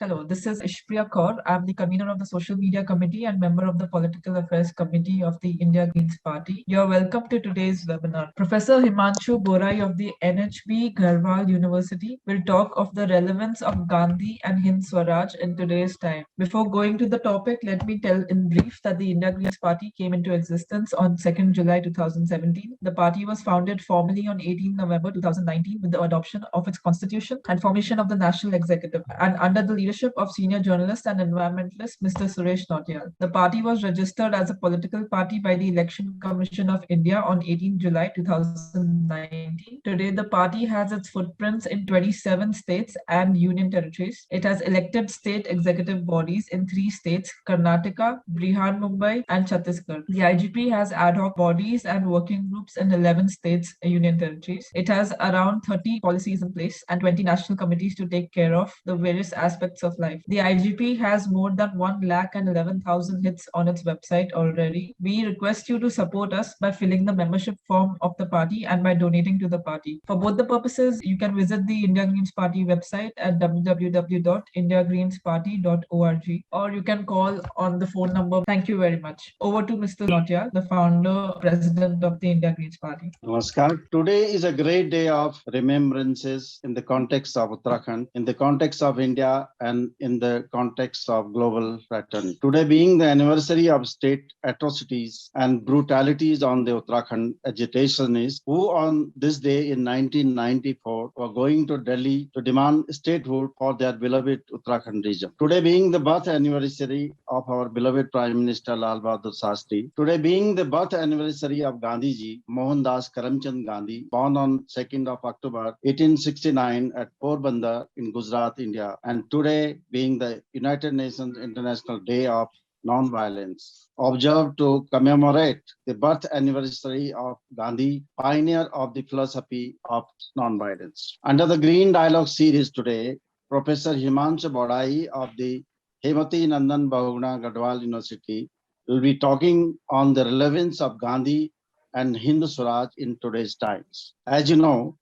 Hello, this is Ishpriya Kaur. I'm the convener of the Social Media Committee and member of the Political Affairs Committee of the India Greens Party. You're welcome to today's webinar. Professor Himanshu Borai of the NHB Garhwal University will talk of the relevance of Gandhi and Hind Swaraj in today's time. Before going to the topic, let me tell in brief that the India Greens Party came into existence on 2nd July 2017. The party was founded formally on 18 November 2019 with the adoption of its constitution and formation of the National Executive, and under the leadership of senior journalist and environmentalist Mr. Suresh Nautiyal. The party was registered as a political party by the Election Commission of India on 18 July 2019. Today, the party has its footprints in 27 states and union territories. It has elected state executive bodies in 3 states, Karnataka, Brihan Mumbai, and Chhattisgarh. The IGP has ad hoc bodies and working groups in 11 states and union territories. It has around 30 policies in place and 20 national committees to take care of the various aspects of life. The IGP has more than 1,11,000 hits on its website already. We request you to support us by filling the membership form of the party and by donating to the party. For both the purposes, you can visit the India Greens Party website at www.indiagreensparty.org, or you can call on the phone number. Thank you very much. Over to Mr. Nautiyal, the founder, president of the India Greens Party. Namaskar. Today is a great day of remembrances in the context of Uttarakhand, in the context of India, and in the context of global fraternity. Today being the anniversary of state atrocities and brutalities on the Uttarakhand agitationists who on this day in 1994 were going to Delhi to demand statehood for their beloved Uttarakhand region. Today being the birth anniversary of our beloved Prime Minister Lal Bahadur Shastri. Today being the birth anniversary of Gandhiji, Mohandas Karamchand Gandhi, born on 2nd of October 1869 at Porbandar in Gujarat, India, and today being the United Nations International Day of Non-Violence, observed to commemorate the birth anniversary of Gandhi, pioneer of the philosophy of non-violence. Under the Green Dialogue series today, Professor Himanshu Borai of the Hemati Nandan Bahuguna Garhwal University will be talking on the relevance of Gandhi and Hind Swaraj in today's times. As you know,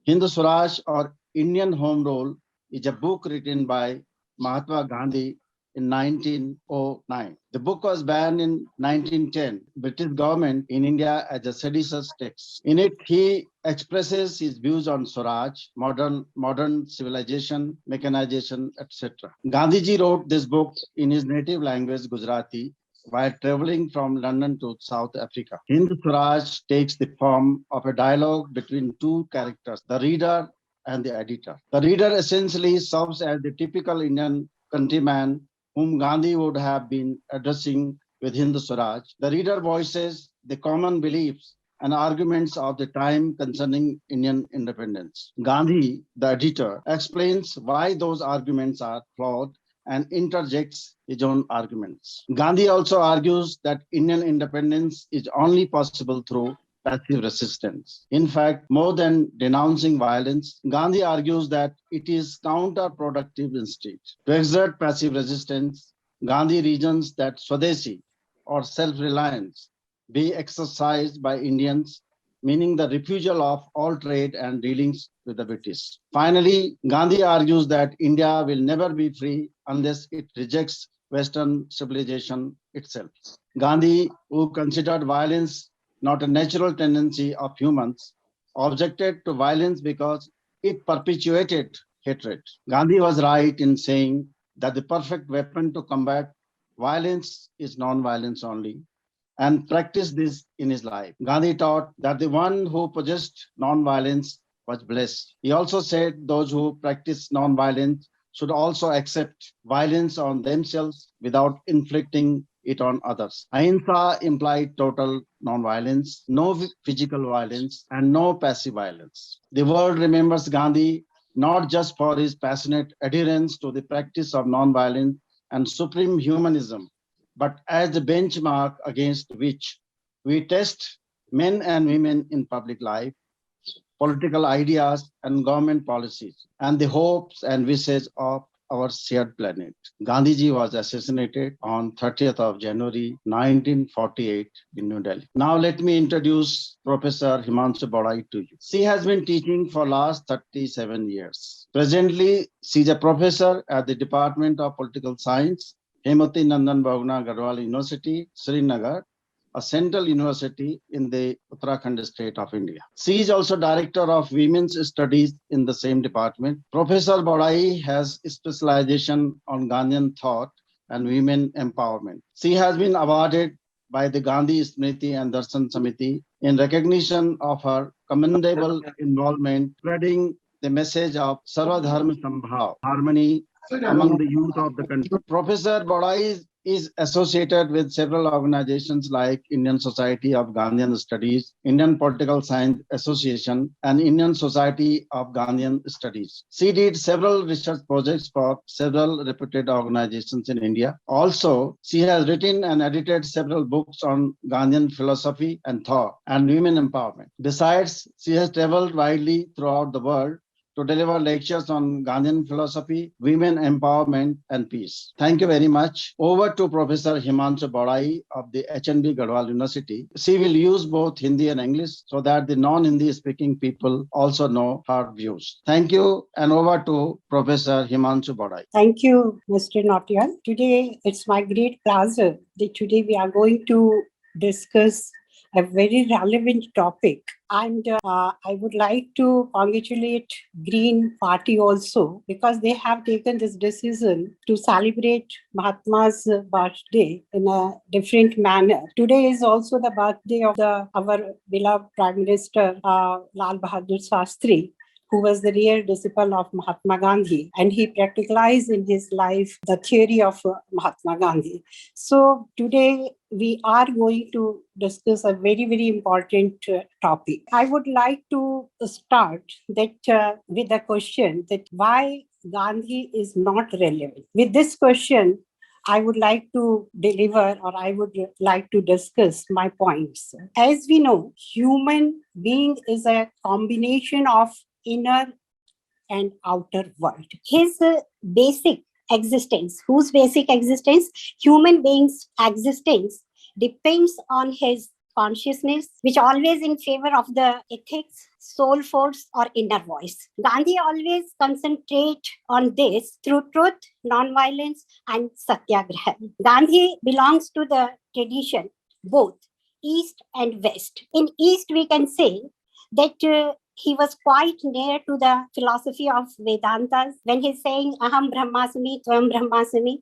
Hind Swaraj or Indian Home Rule is a book written by Mahatma Gandhi in 1909. The book was banned in 1910, British government in India as a seditious text. In it, he expresses his views on Swaraj, modern civilization, mechanization, etc. Gandhiji wrote this book in his native language, Gujarati, while traveling from London to South Africa. Hind Swaraj takes the form of a dialogue between two characters, the reader and the editor. The reader essentially serves as the typical Indian countryman whom Gandhi would have been addressing with Hind Swaraj. The reader voices the common beliefs and arguments of the time concerning Indian independence. Gandhi, the editor, explains why those arguments are flawed and interjects his own arguments. Gandhi also argues that Indian independence is only possible through passive resistance. In fact, more than denouncing violence, Gandhi argues that it is counterproductive instead. To exert passive resistance, Gandhi reasons that Swadeshi or self-reliance be exercised by Indians, meaning the refusal of all trade and dealings with the British. Finally, Gandhi argues that India will never be free unless it rejects Western civilization itself. Gandhi, who considered violence not a natural tendency of humans, objected to violence because it perpetuated hatred. Gandhi was right in saying that the perfect weapon to combat violence is non-violence only, and practiced this in his life. Gandhi taught that the one who possessed non-violence was blessed. He also said those who practice non-violence should also accept violence on themselves without inflicting it on others. Ahimsa implied total non-violence, no physical violence, and no passive violence. The world remembers Gandhi not just for his passionate adherence to the practice of non-violence and supreme humanism, but as the benchmark against which we test men and women in public life, political ideas and government policies, and the hopes and wishes of our shared planet. Gandhiji was assassinated on 30th of January 1948 in New Delhi. Now let me introduce Professor Himanshu Bodai to you. She has been teaching for last 37 years. Presently, she is a professor at the Department of Political Science, Hemati Nandan Bhavna Garhwal University, Srinagar, a central university in the Uttarakhand state of India. She is also director of women's studies in the same department. Professor Bodai has specialization on Gandhian thought and women empowerment. She has been awarded by the Gandhi Smriti and Darshan Samiti in recognition of her commendable involvement spreading the message of Sarva Dharma Sambhav, harmony among the youth of the country. Professor Bodai is associated with several organizations like Indian Society of Gandhian Studies, Indian Political Science Association, and Indian Society of Gandhian Studies. She did several research projects for several reputed organizations in India. Also, she has written and edited several books on Gandhian philosophy and thought and women empowerment. Besides, she has traveled widely throughout the world to deliver lectures on Gandhian philosophy, women empowerment, and peace. Thank you very much. Over to Professor Himanshu Bodai of the HNB Garhwal University. She will use both Hindi and English so that the non-Hindi speaking people also know her views. Thank you, and over to Professor Himanshu Bodai. Thank you, Mr. Nautiyal. Today, it's my great pleasure that today we are going to discuss a very relevant topic. And I would like to congratulate Green Party also because they have taken this decision to celebrate Mahatma's birthday in a different manner. Today is also the birthday of our beloved Prime Minister Lal Bahadur Shastri, who was the real disciple of Mahatma Gandhi, and he practicalized in his life the theory of Mahatma Gandhi. So today we are going to discuss a very, very important topic. I would like to start that with the question that why Gandhi is not relevant. With this question, I would like to deliver or I would like to discuss my points. As we know, human being is a combination of inner and outer world. His basic existence, whose basic existence? Human beings' existence depends on his consciousness, which always in favor of the ethics, soul force, or inner voice. Gandhi always concentrate on this through truth, non-violence, and satyagraha. Gandhi belongs to the tradition, both East and West. In East, we can say that he was quite near to the philosophy of Vedantas when he's saying Aham Brahmasmi, Tvam Brahmasmi.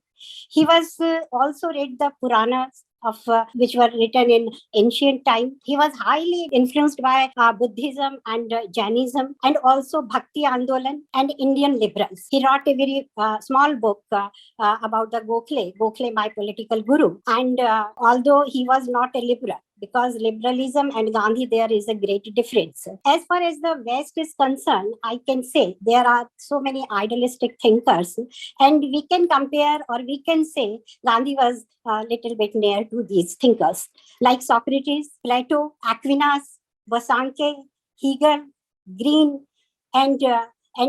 He was also read the Puranas of which were written in ancient time. He was highly influenced by Buddhism and Jainism and also Bhakti Andolan and Indian liberals. He wrote a very small book about the Gokhale, my political guru. And although he was not a liberal, because liberalism and Gandhi, there is a great difference. As far as the West is concerned, I can say there are so many idealistic thinkers, and we can compare or we can say Gandhi was a little bit near to these thinkers like Socrates, Plato, Aquinas, Bosanquet, Hegel, Green, and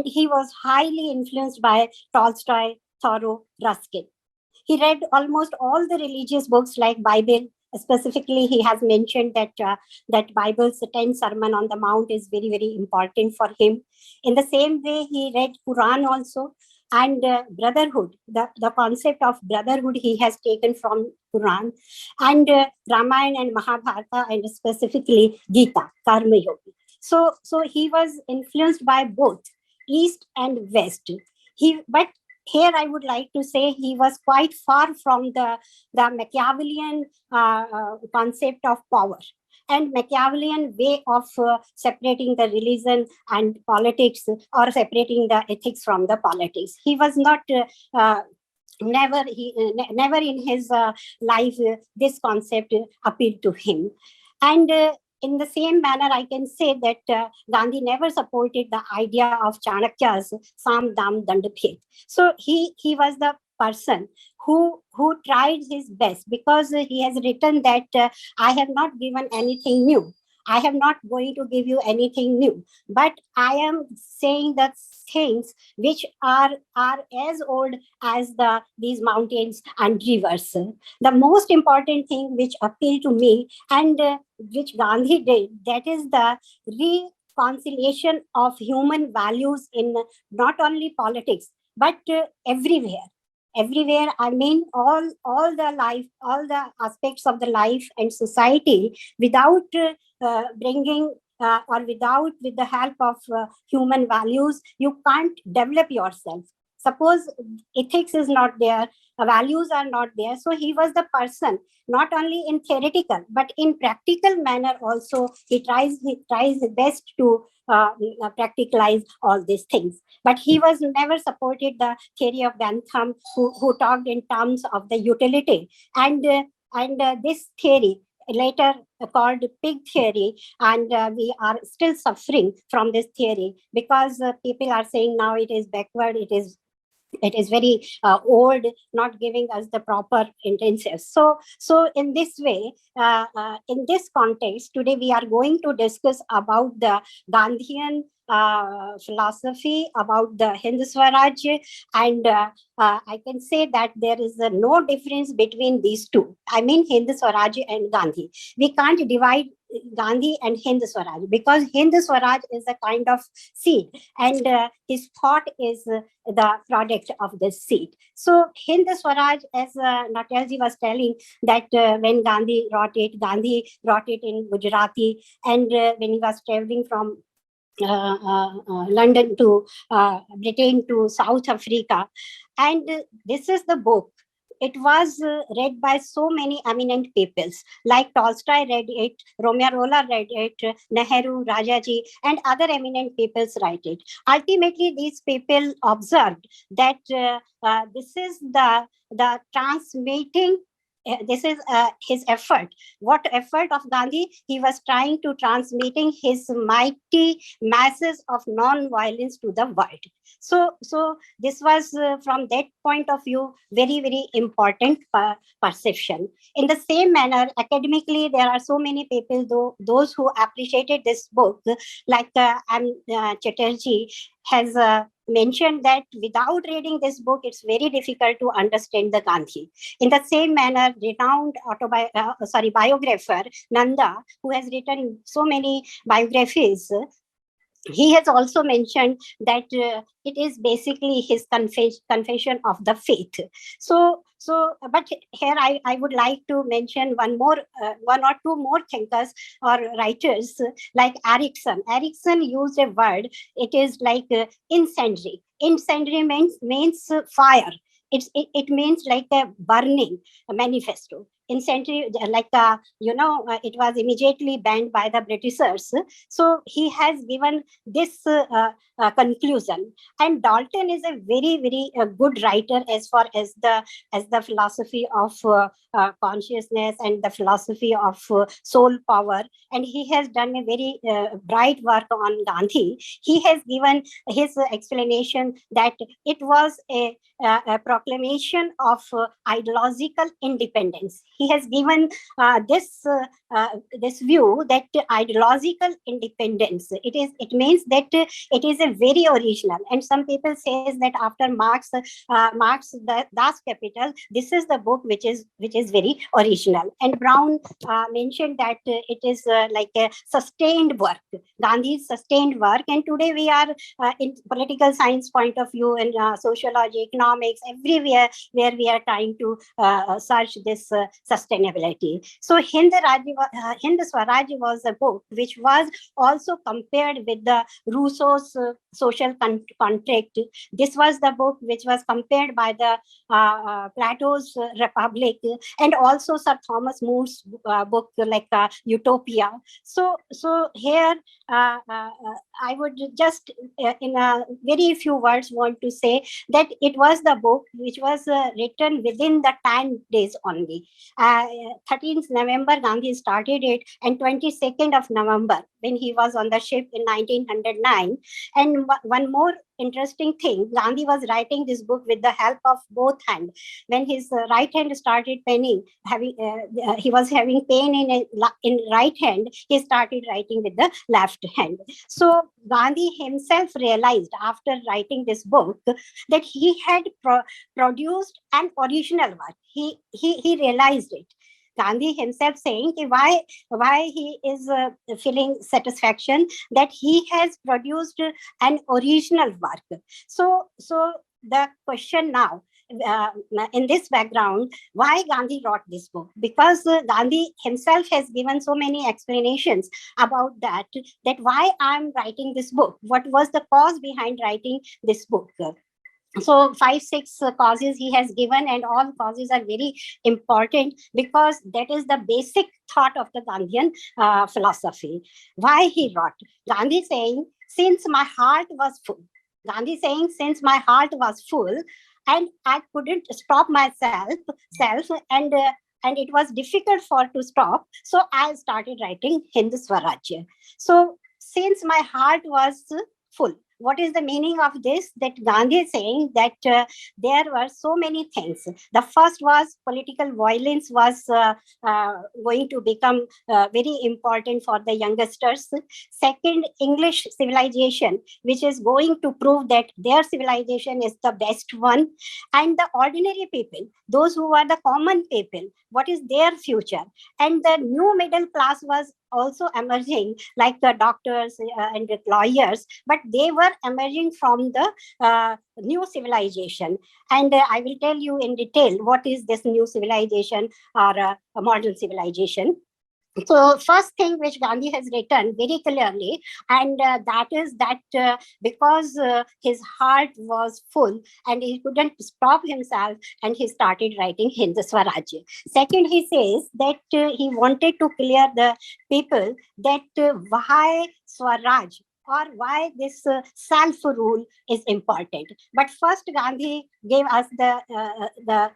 he was highly influenced by Tolstoy, Thoreau, Ruskin. He read almost all the religious books like Bible. Specifically, he has mentioned that Bible's 10 Sermon on the Mount is very, very important for him. In the same way, he read Quran also, and brotherhood, the concept of brotherhood he has taken from Quran, and Ramayana and Mahabharata, and specifically Gita, Karma Yogi. So he was influenced by both East and West. But here I would like to say he was quite far from the Machiavellian concept of power and Machiavellian way of separating the religion and politics or separating the ethics from the politics. He was not never in his life this concept appealed to him. And in the same manner, I can say that Gandhi never supported the idea of Chanakya's Sam Dam Dandabhed. So he was the person who tried his best, because he has written that I have not given anything new. I am not going to give you anything new, but I am saying the things which are as old as these mountains and rivers. The most important thing which appealed to me and which Gandhi did, that is the reconciliation of human values in not only politics but everywhere. I mean, all the life, all the aspects of the life and society, without bringing or without with the help of human values, you can't develop yourself. Suppose ethics is not there, values are not there, so he was the person, not only in theoretical but in practical manner also. He tries his best to practicalize all these things, but he was never supported the theory of Bentham, who talked in terms of the utility. And this theory, later called pig theory, and we are still suffering from this theory, because people are saying now it is backward, it is very old, not giving us the proper intensives. So in this way, in this context, today we are going to discuss about the Gandhian philosophy, about the Hind Swaraj, and I can say that there is no difference between these two. I mean, Hind Swaraj and Gandhi. We can't divide Gandhi and Hind Swaraj, because Hind Swaraj is a kind of seed, and his thought is the product of this seed. So Hind Swaraj, as Natalji was telling, that when Gandhi wrote it in Gujarati, and when he was traveling from London to Britain to South Africa. And this is the book. It was read by so many eminent peoples, like Tolstoy read it, Romeo Rolla read it, Nehru, Rajaji, and other eminent peoples write it. Ultimately, these people observed that this is the transmitting. This is his effort. What effort of Gandhi? He was trying to transmitting his mighty masses of non-violence to the world. So this was from that point of view very important perception. In the same manner, academically, there are so many people, those who appreciated this book, like Chatterjee has mentioned that without reading this book, it's very difficult to understand the Gandhi. In the same manner, renowned biographer Nanda, who has written so many biographies, he has also mentioned that it is basically his confession of the faith. But here I would like to mention one or two more thinkers or writers, like Erickson. Erickson used a word. It is like incendiary. Incendiary means fire. It means like a burning manifesto. Incendiary, like it was immediately banned by the Britishers. So he has given this conclusion. And Dalton is a very good writer as far as the philosophy of consciousness and the philosophy of soul power. And he has done a very bright work on Gandhi. He has given his explanation that it was a proclamation of ideological independence. He has given this view that ideological independence, it means that it is a very original. And some people says that after Marx Das Kapital, this is the book which is very original. And Brown mentioned that it is like a sustained work, Gandhi's sustained work. And today we are in political science point of view, and sociology, economics, everywhere where we are trying to search this sustainability. So Hind Swaraj was a book which was also compared with the Rousseau's social contract. This was the book which was compared by the Plato's Republic, and also Sir Thomas More's book like Utopia. So here I would just in a very few words want to say that it was the book which was written within the 10 days only. 13th November Gandhi started it, and 22nd of November when he was on the ship in 1909. And one more interesting thing. Gandhi was writing this book with the help of both hands. When his right hand started penning, he was having pain in right hand, he started writing with the left hand. So Gandhi himself realized after writing this book that he had produced an original work. He realized it. Gandhi himself saying why he is feeling satisfaction that he has produced an original work. So the question now, uh, in this background, why Gandhi wrote this book? Because Gandhi himself has given so many explanations about that why I'm writing this book. What was the cause behind writing this book? So 5 6 causes he has given, and all causes are very important because that is the basic thought of the Gandhian philosophy. Why he wrote? Gandhi saying, since my heart was full. Gandhi saying, since my heart was full and I couldn't stop myself self and it was difficult for to stop, so I started writing Hindu Swarajya. So since my heart was full, what is the meaning of this? That Gandhi is saying that there were so many things. The first was political violence was going to become very important for the youngsters. Second, English civilization, which is going to prove that their civilization is the best one. And the ordinary people, those who are the common people, what is their future? And the new middle class was also emerging, like the doctors and the lawyers, but they were emerging from the new civilization. And I will tell you in detail what is this new civilization or a modern civilization. So first thing which Gandhi has written very clearly, and that is that because his heart was full and he couldn't stop himself, and he started writing Hindu Swarajya. Second, he says that he wanted to clear the people that why Swaraj or why this self-rule is important. But first, Gandhi gave us the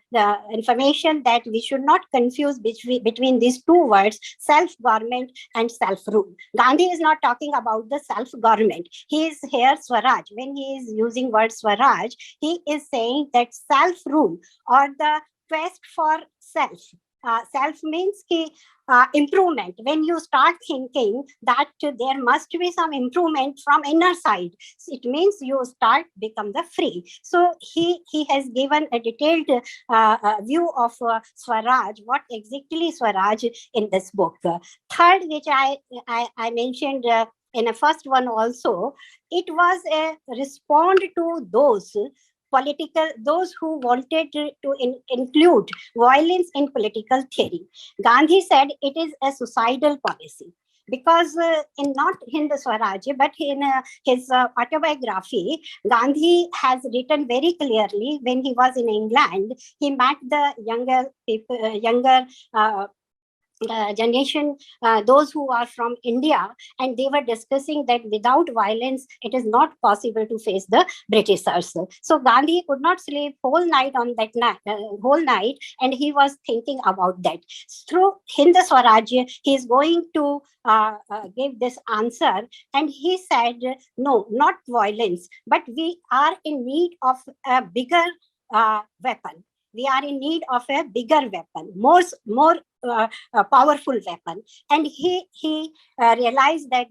information that we should not confuse between these two words, self-government and self-rule. Gandhi is not talking about the self-government. He is here Swaraj. When he is using word Swaraj, he is saying that self-rule or the quest for self. Self means improvement. When you start thinking that there must be some improvement from inner side, it means you start become the free. So he has given a detailed view of Swaraj, what exactly Swaraj in this book. Third, which I mentioned in the first one also, it was a response to those who wanted to include violence in political theory. Gandhi said it is a suicidal policy because in not Hindu Swarajya, but in his autobiography, Gandhi has written very clearly when he was in England, he met the younger generation, those who are from India, and they were discussing that without violence, it is not possible to face the Britishers. So Gandhi could not sleep whole night on that whole night, and he was thinking about that. Through Hindu Swarajya, he is going to give this answer, and he said, no, not violence, but we are in need of a bigger weapon. We are in need of a bigger weapon, more powerful weapon. And he realized that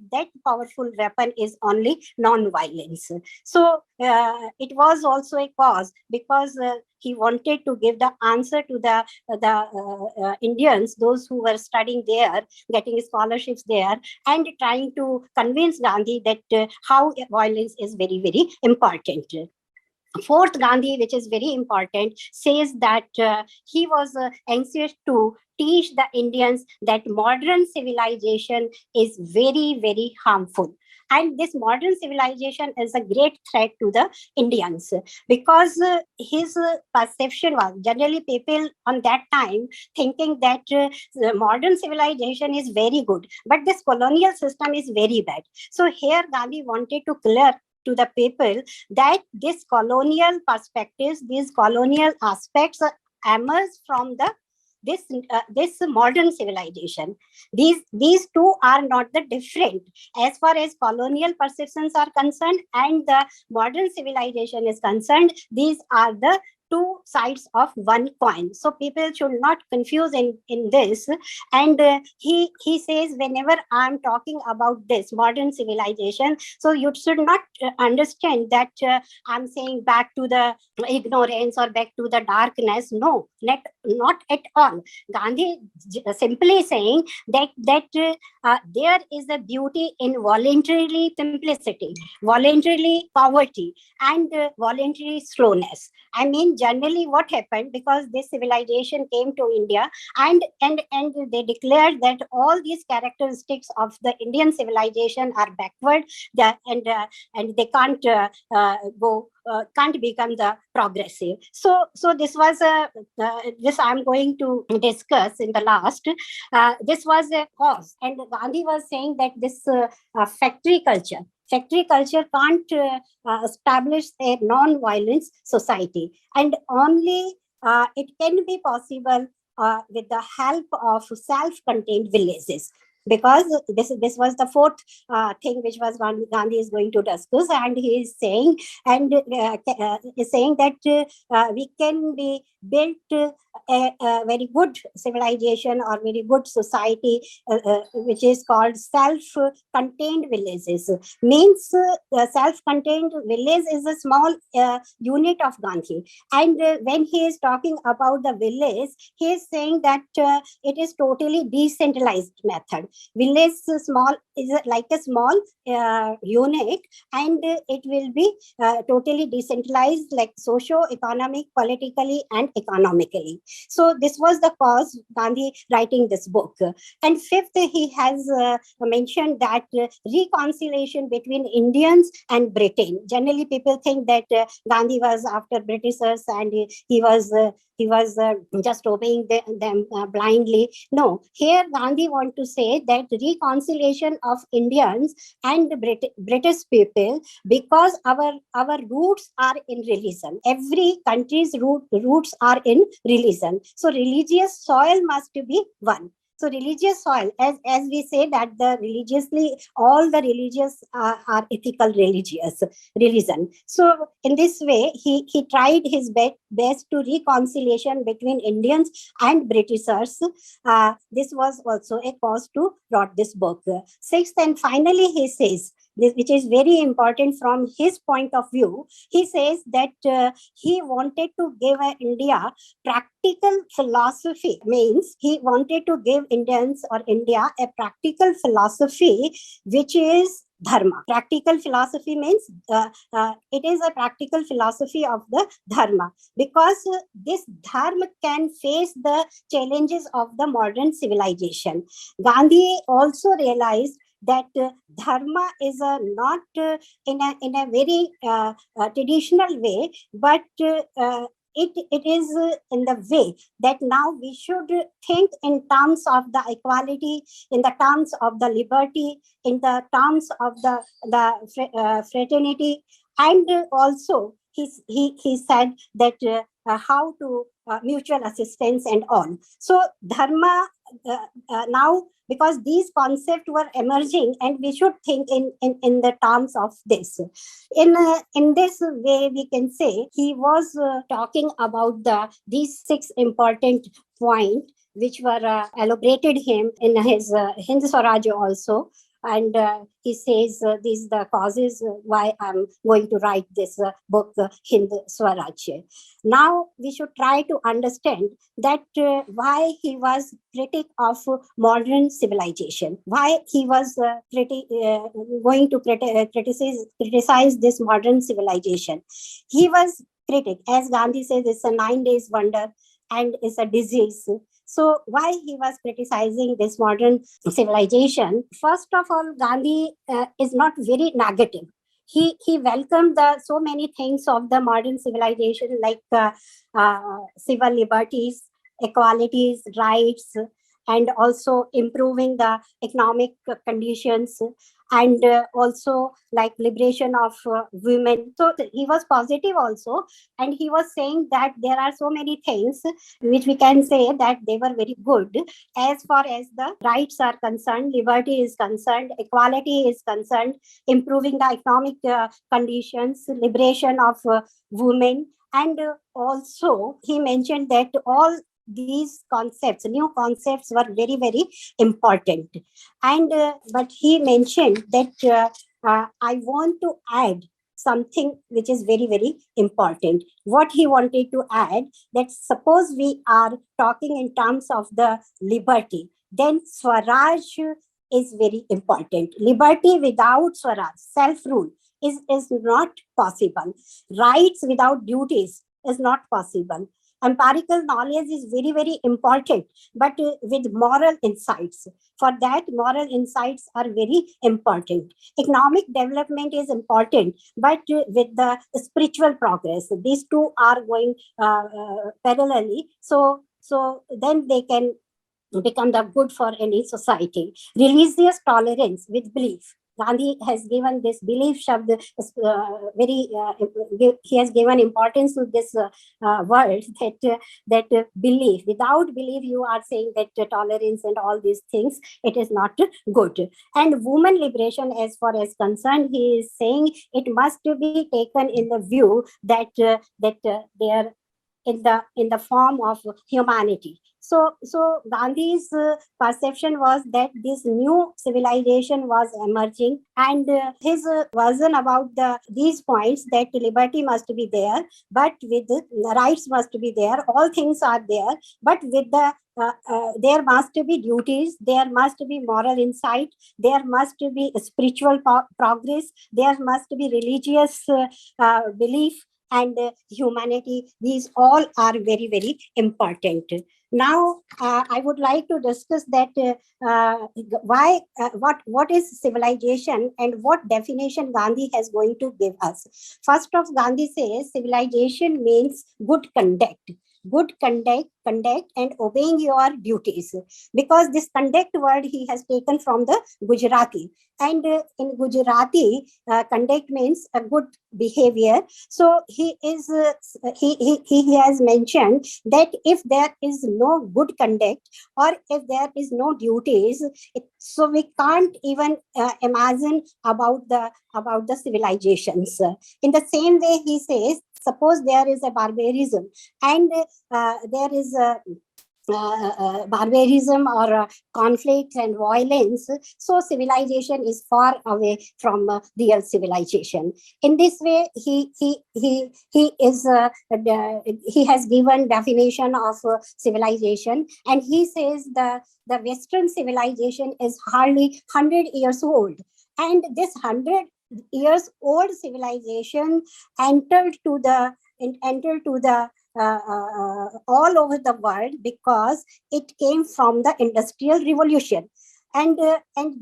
powerful weapon is only non-violence. So it was also a cause because he wanted to give the answer to the Indians, those who were studying there, getting scholarships there, and trying to convince Gandhi that how violence is very, very important. Fourth, Gandhi, which is very important, says that he was anxious to teach the Indians that modern civilization is very, very harmful. And this modern civilization is a great threat to the Indians because his perception was generally people on that time thinking that the modern civilization is very good, but this colonial system is very bad. So here Gandhi wanted to clear to the people that this colonial perspectives, these colonial aspects emerge from the this modern civilization. These two are not the different as far as colonial perceptions are concerned and the modern civilization is concerned. These are the two sides of one coin, so people should not confuse in this. And he says, whenever I'm talking about this modern civilization, so you should not understand that I'm saying back to the ignorance or back to the darkness. No, not at all. Gandhi simply saying that there is a beauty in voluntarily simplicity, voluntarily poverty, and voluntary slowness. I mean, generally, what happened, because this civilization came to India, and they declared that all these characteristics of the Indian civilization are backward, and they can't become the progressive. So this was this I'm going to discuss in the last. This was a cause, and Gandhi was saying that this factory culture can't establish a non-violence society, and only it can be possible with the help of self-contained villages. Because this was the fourth thing which was Gandhi is going to discuss, and he is saying, and is saying that we can be built a very good civilization or very good society, which is called self-contained villages. Means self-contained village is a small unit of Gandhi, and when he is talking about the village, he is saying that it is totally decentralized method. Village is like a small unit, and it will be totally decentralized, like socio-economic, politically, and economically. So this was the cause Gandhi writing this book. And fifth, he has mentioned that reconciliation between Indians and Britain. Generally, people think that Gandhi was after Britishers and he was just obeying them blindly. No, here Gandhi want to say that reconciliation of Indians and British people, because our roots are in religion. Every country's roots are in religion. So religious soil must be one. So religious soil, as we say that the religiously, all the religious are ethical religion. So in this way, he tried his best to reconciliation between Indians and Britishers. This was also a cause to write this book. Sixth, and finally, he says, this, which is very important from his point of view, he says that he wanted to give India practical philosophy. Means he wanted to give Indians or India a practical philosophy, which is dharma. Practical philosophy means it is a practical philosophy of the dharma, because this dharma can face the challenges of the modern civilization. Gandhi also realized that dharma is not in a very traditional way, but it is in the way that now we should think in terms of the equality, in the terms of the liberty, in the terms of the fraternity, and also he said that how to mutual assistance and all. So dharma now, because these concepts were emerging, and we should think in the terms of this. In this way, we can say he was talking about these six important points, which were elaborated him in his Hind Swaraj also. And he says these the causes why I'm going to write this book, Hind Swaraj. Now we should try to understand that why he was critic of modern civilization, why he was going to criticize this modern civilization. He was critic, as Gandhi says, it's a 9 days wonder and it's a disease. So why he was criticizing this modern civilization? First of all, Gandhi is not very negative. He welcomed so many things of the modern civilization, like civil liberties, equalities, rights, and also improving the economic conditions. and also like liberation of women. So he was positive also, and he was saying that there are so many things which we can say that they were very good as far as the rights are concerned, liberty is concerned, equality is concerned, improving the economic conditions, liberation of women. And also he mentioned that all these concepts, new concepts, were very, very important. And but he mentioned that I want to add something which is very, very important. What he wanted to add, that suppose we are talking in terms of the liberty, then Swaraj is very important. Liberty without Swaraj, self-rule, is not possible. Rights without duties is not possible. Empirical knowledge is very, very important, but with moral insights. For that, moral insights are very important. Economic development is important, but with the spiritual progress, these two are going parallelly. So then they can become the good for any society. Religious tolerance with belief. Gandhi has given this belief shabd he has given importance to this word, that belief. Without belief, you are saying that tolerance and all these things, it is not good. And woman liberation, as far as concerned, he is saying it must be taken in the view that they are in the form of humanity. So Gandhi's perception was that this new civilization was emerging, and his version about these points, that liberty must be there, but with the rights must be there. All things are there, but with the there must be duties, there must be moral insight, there must be spiritual progress, there must be religious belief and humanity. These all are very, very important. Now, I would like to discuss that what is civilization and what definition Gandhi has going to give us. First off, Gandhi says civilization means good conduct. Good conduct and obeying your duties, because this conduct word he has taken from the Gujarati, and in Gujarati conduct means a good behavior. So he has mentioned that if there is no good conduct, or if there is no duties, so we can't even imagine about the civilizations. In the same way, he says, suppose there is a barbarism, and there is a barbarism or conflict and violence, so civilization is far away from real civilization. In this way, he has given definition of civilization, and he says the Western civilization is hardly 100 years old, and this 100 years old civilization entered to the all over the world, because it came from the Industrial Revolution. And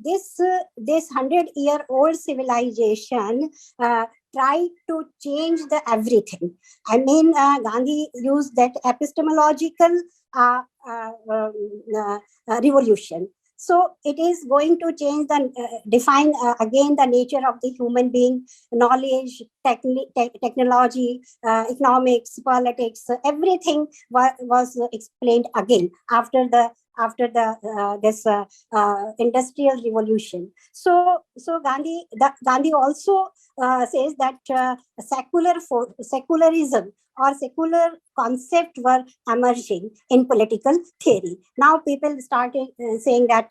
this 100-year-old civilization tried to change the everything. I mean, Gandhi used that epistemological revolution. So it is going to change define again the nature of the human being, knowledge, technology, economics, politics, everything was explained again after this industrial revolution. So Gandhi also says that secularism or secular concept were emerging in political theory. Now people started saying that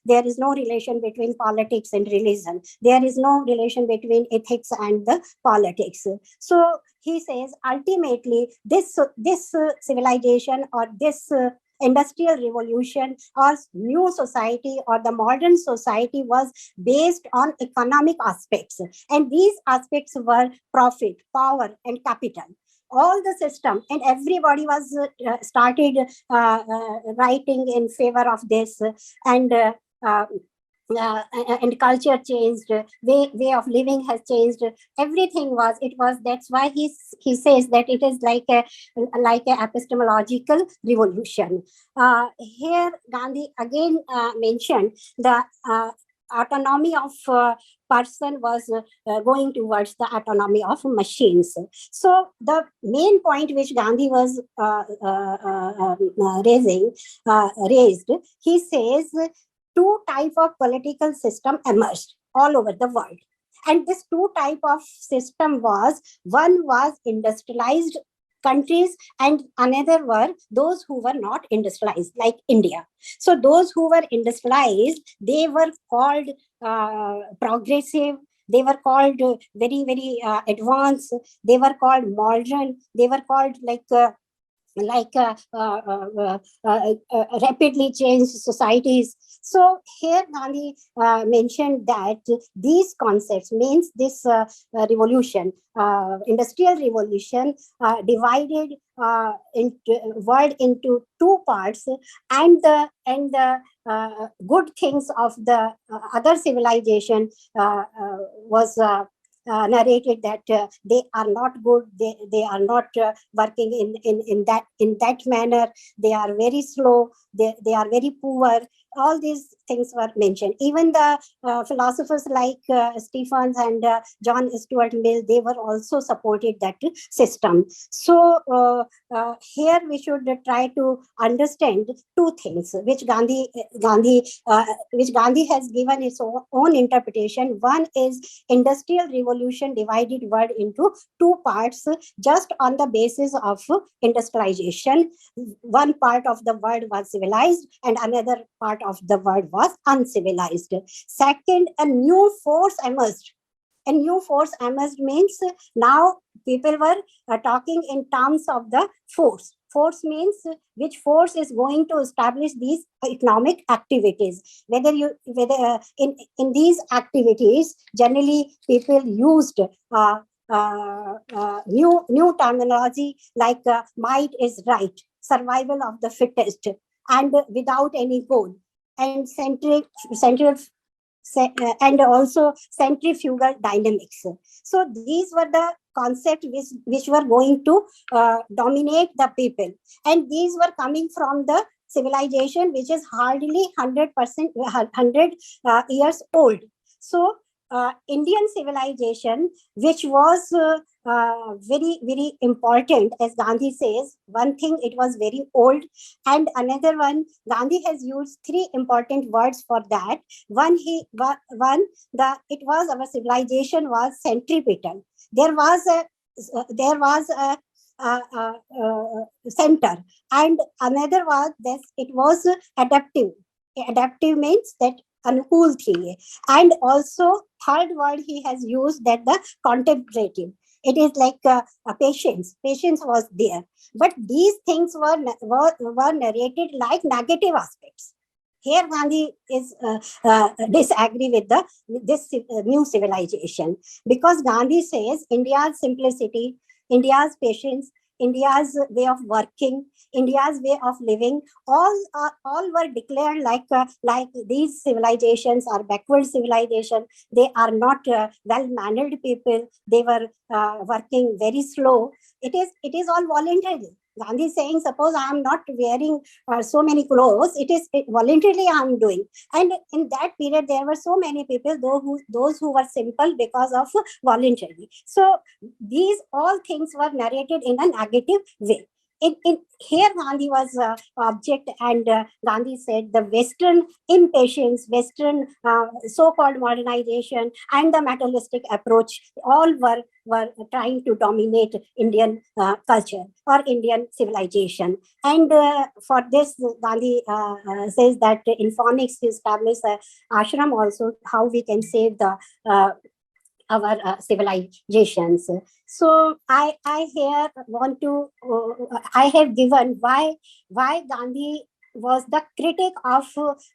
there is no relation between politics and religion. There is no relation between ethics and the politics. So he says ultimately this civilization or this industrial revolution or new society or the modern society was based on economic aspects, and these aspects were profit, power, and capital. All the system and everybody was started writing in favor of this, and culture changed, way of living has changed. Everything was that's why he says that it is like a epistemological revolution. Here Gandhi again mentioned the autonomy of person was going towards the autonomy of machines. So the main point which Gandhi was raised, he says two type of political system emerged all over the world. And this two type of system was, one was industrialized countries and another were those who were not industrialized, like India. So those who were industrialized, they were called progressive, they were called very advanced, they were called modern, they were called rapidly changed societies. So here Gandhi mentioned that these concepts means this revolution, industrial revolution, divided into world into two parts, and the good things of the other civilization was narrated that they are not good, they are not working in that manner, they are very slow, they are very poor. All these things were mentioned. Even the philosophers like Stephens and John Stuart Mill, they were also supported that system. So here we should try to understand two things which Gandhi has given its own interpretation. One is industrial revolution divided world into two parts just on the basis of industrialization. One part of the world was civilized and another part of the world was uncivilized. Second, a new force emerged. A new force emerged means now people were talking in terms of the force. Force means which force is going to establish these economic activities. Whether in these activities, generally people used new terminology like might is right, survival of the fittest, and without any goal, and and also centrifugal dynamics. So these were the concepts which were going to dominate the people, and these were coming from the civilization which is hardly 100 years old. So Indian civilization, which was very important, as Gandhi says, one thing, it was very old, and another one, Gandhi has used three important words for that. It was our civilization was centripetal. There was a center, and another was this, it was adaptive. Adaptive means that anukul thi, and also third word he has used, that the contemplative. It is like patience was there, but these things were narrated like negative aspects. Here Gandhi is disagree with this new civilization, because Gandhi says India's simplicity, India's patience, India's way of working, India's way of living, all were declared like these civilizations are backward civilization. They are not well-mannered people. They were working very slow. It is all voluntary. Gandhi is saying, suppose I am not wearing so many clothes, voluntarily I am doing. And in that period, there were so many people, those who were simple because of voluntary. So these all things were narrated in a negative way. Here Gandhi was object, and Gandhi said the Western impatience, Western so-called modernization, and the materialistic approach, all were trying to dominate Indian culture or Indian civilization. And for this, Gandhi says that in phonics he established ashram also, how we can save the our civilizations. So I here want to I have given why Gandhi was the critic of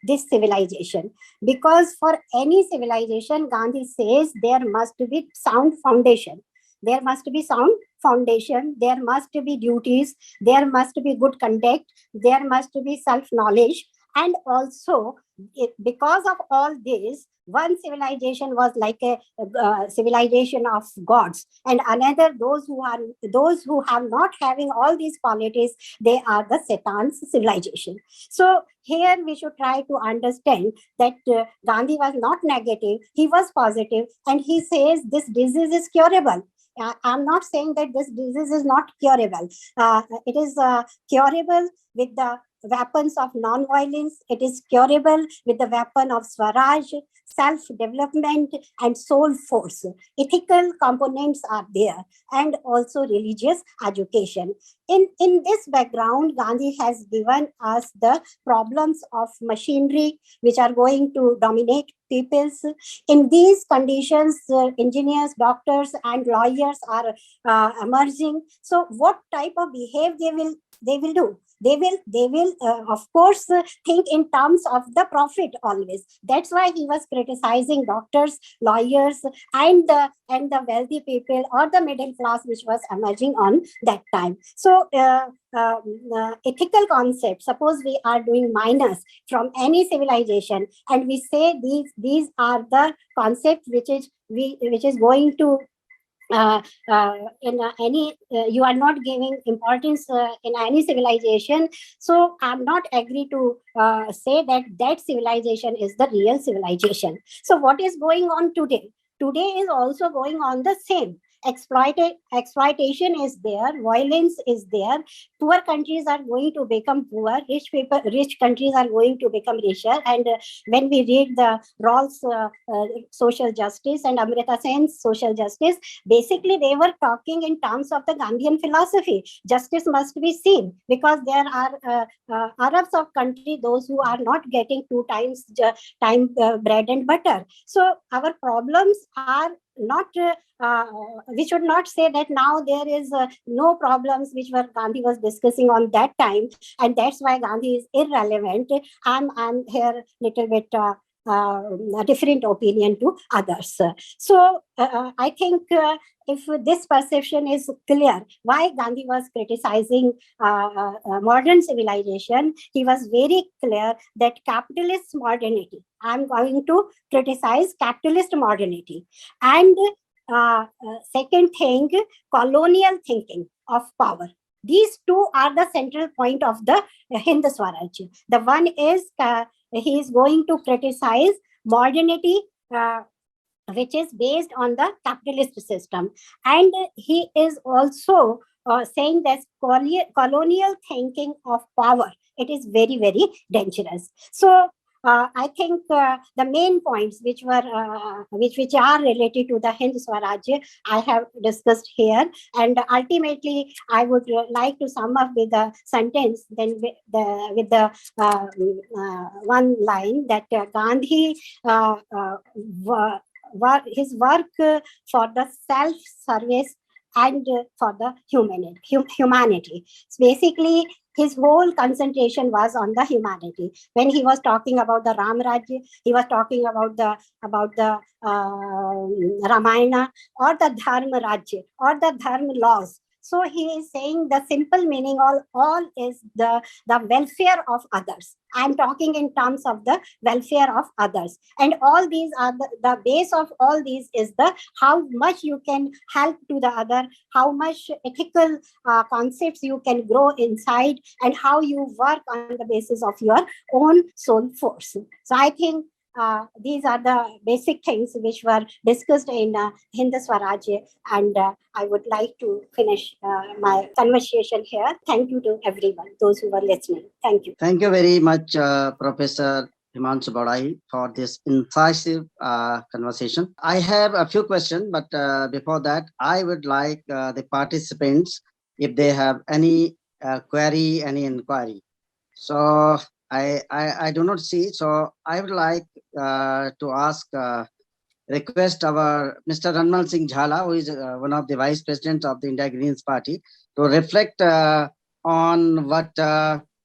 this civilization, because for any civilization, Gandhi says there must be sound foundation. There must be sound foundation, there must be duties, there must be good conduct, there must be self-knowledge, and also because of all this, one civilization was like a civilization of gods, and another those who have not having all these qualities, they are the Satan's civilization. So here we should try to understand that Gandhi was not negative, he was positive, and he says this disease is curable. I'm not saying that this disease is not curable. It is curable with the weapons of non-violence. It is curable with the weapon of Swaraj, self-development, and soul force. Ethical components are there, and also religious education. In this background, Gandhi has given us the problems of machinery, which are going to dominate peoples. In these conditions, engineers, doctors, and lawyers are emerging. So, what type of behavior they will do? They will of course think in terms of the profit always. That's why he was criticizing doctors, lawyers, and the wealthy people or the middle class, which was emerging on that time. So ethical concepts, suppose we are doing minus from any civilization, and we say these are the concepts which is going to in any you are not giving importance in any civilization. So I'm not agree to say that civilization is the real civilization. So what is going on today is also going on the same. Exploitation is there, violence is there. Poor countries are going to become poor, rich countries are going to become richer. And when we read the Rawls social justice and Amrita Sen's social justice, basically they were talking in terms of the Gandhian philosophy. Justice must be seen, because there are Arabs of country, those who are not getting 2 times bread and butter. So our problems are not we should not say that now there is no problems which were Gandhi was discussing on that time, and that's why Gandhi is irrelevant. I'm here little bit a different opinion to others. So I think if this perception is clear, why Gandhi was criticizing modern civilization, he was very clear that capitalist modernity, I'm going to criticize capitalist modernity. And second thing, colonial thinking of power. These two are the central point of the Hind Swaraj. The one is he is going to criticize modernity, which is based on the capitalist system. And he is also saying that colonial thinking of power, it is very, very dangerous. So I think the main points which are related to the Hind Swaraj, I have discussed here, and ultimately I would like to sum up with a sentence, then with the one line that Gandhi his work for the self-service and for the humanity. So basically, his whole concentration was on the humanity. When he was talking about the Ram Rajya, he was talking about the Ramayana or the Dharma Rajya or the Dharma laws. So he is saying the simple meaning all is the welfare of others. I'm talking in terms of the welfare of others. And all these are the base of all these is the how much you can help to the other, how much ethical concepts you can grow inside, and how you work on the basis of your own soul force. So I think these are the basic things which were discussed in Hind Swaraj, and I would like to finish my conversation here. Thank you to everyone, those who were listening. Thank you. Thank you very much, Professor Himanshu Barai, for this incisive conversation. I have a few questions, but before that, I would like the participants, if they have any query, any inquiry. So I do not see. So I would like to ask, request our Mr. Ranmal Singh Jhala, who is one of the vice presidents of the India Greens Party, to reflect on what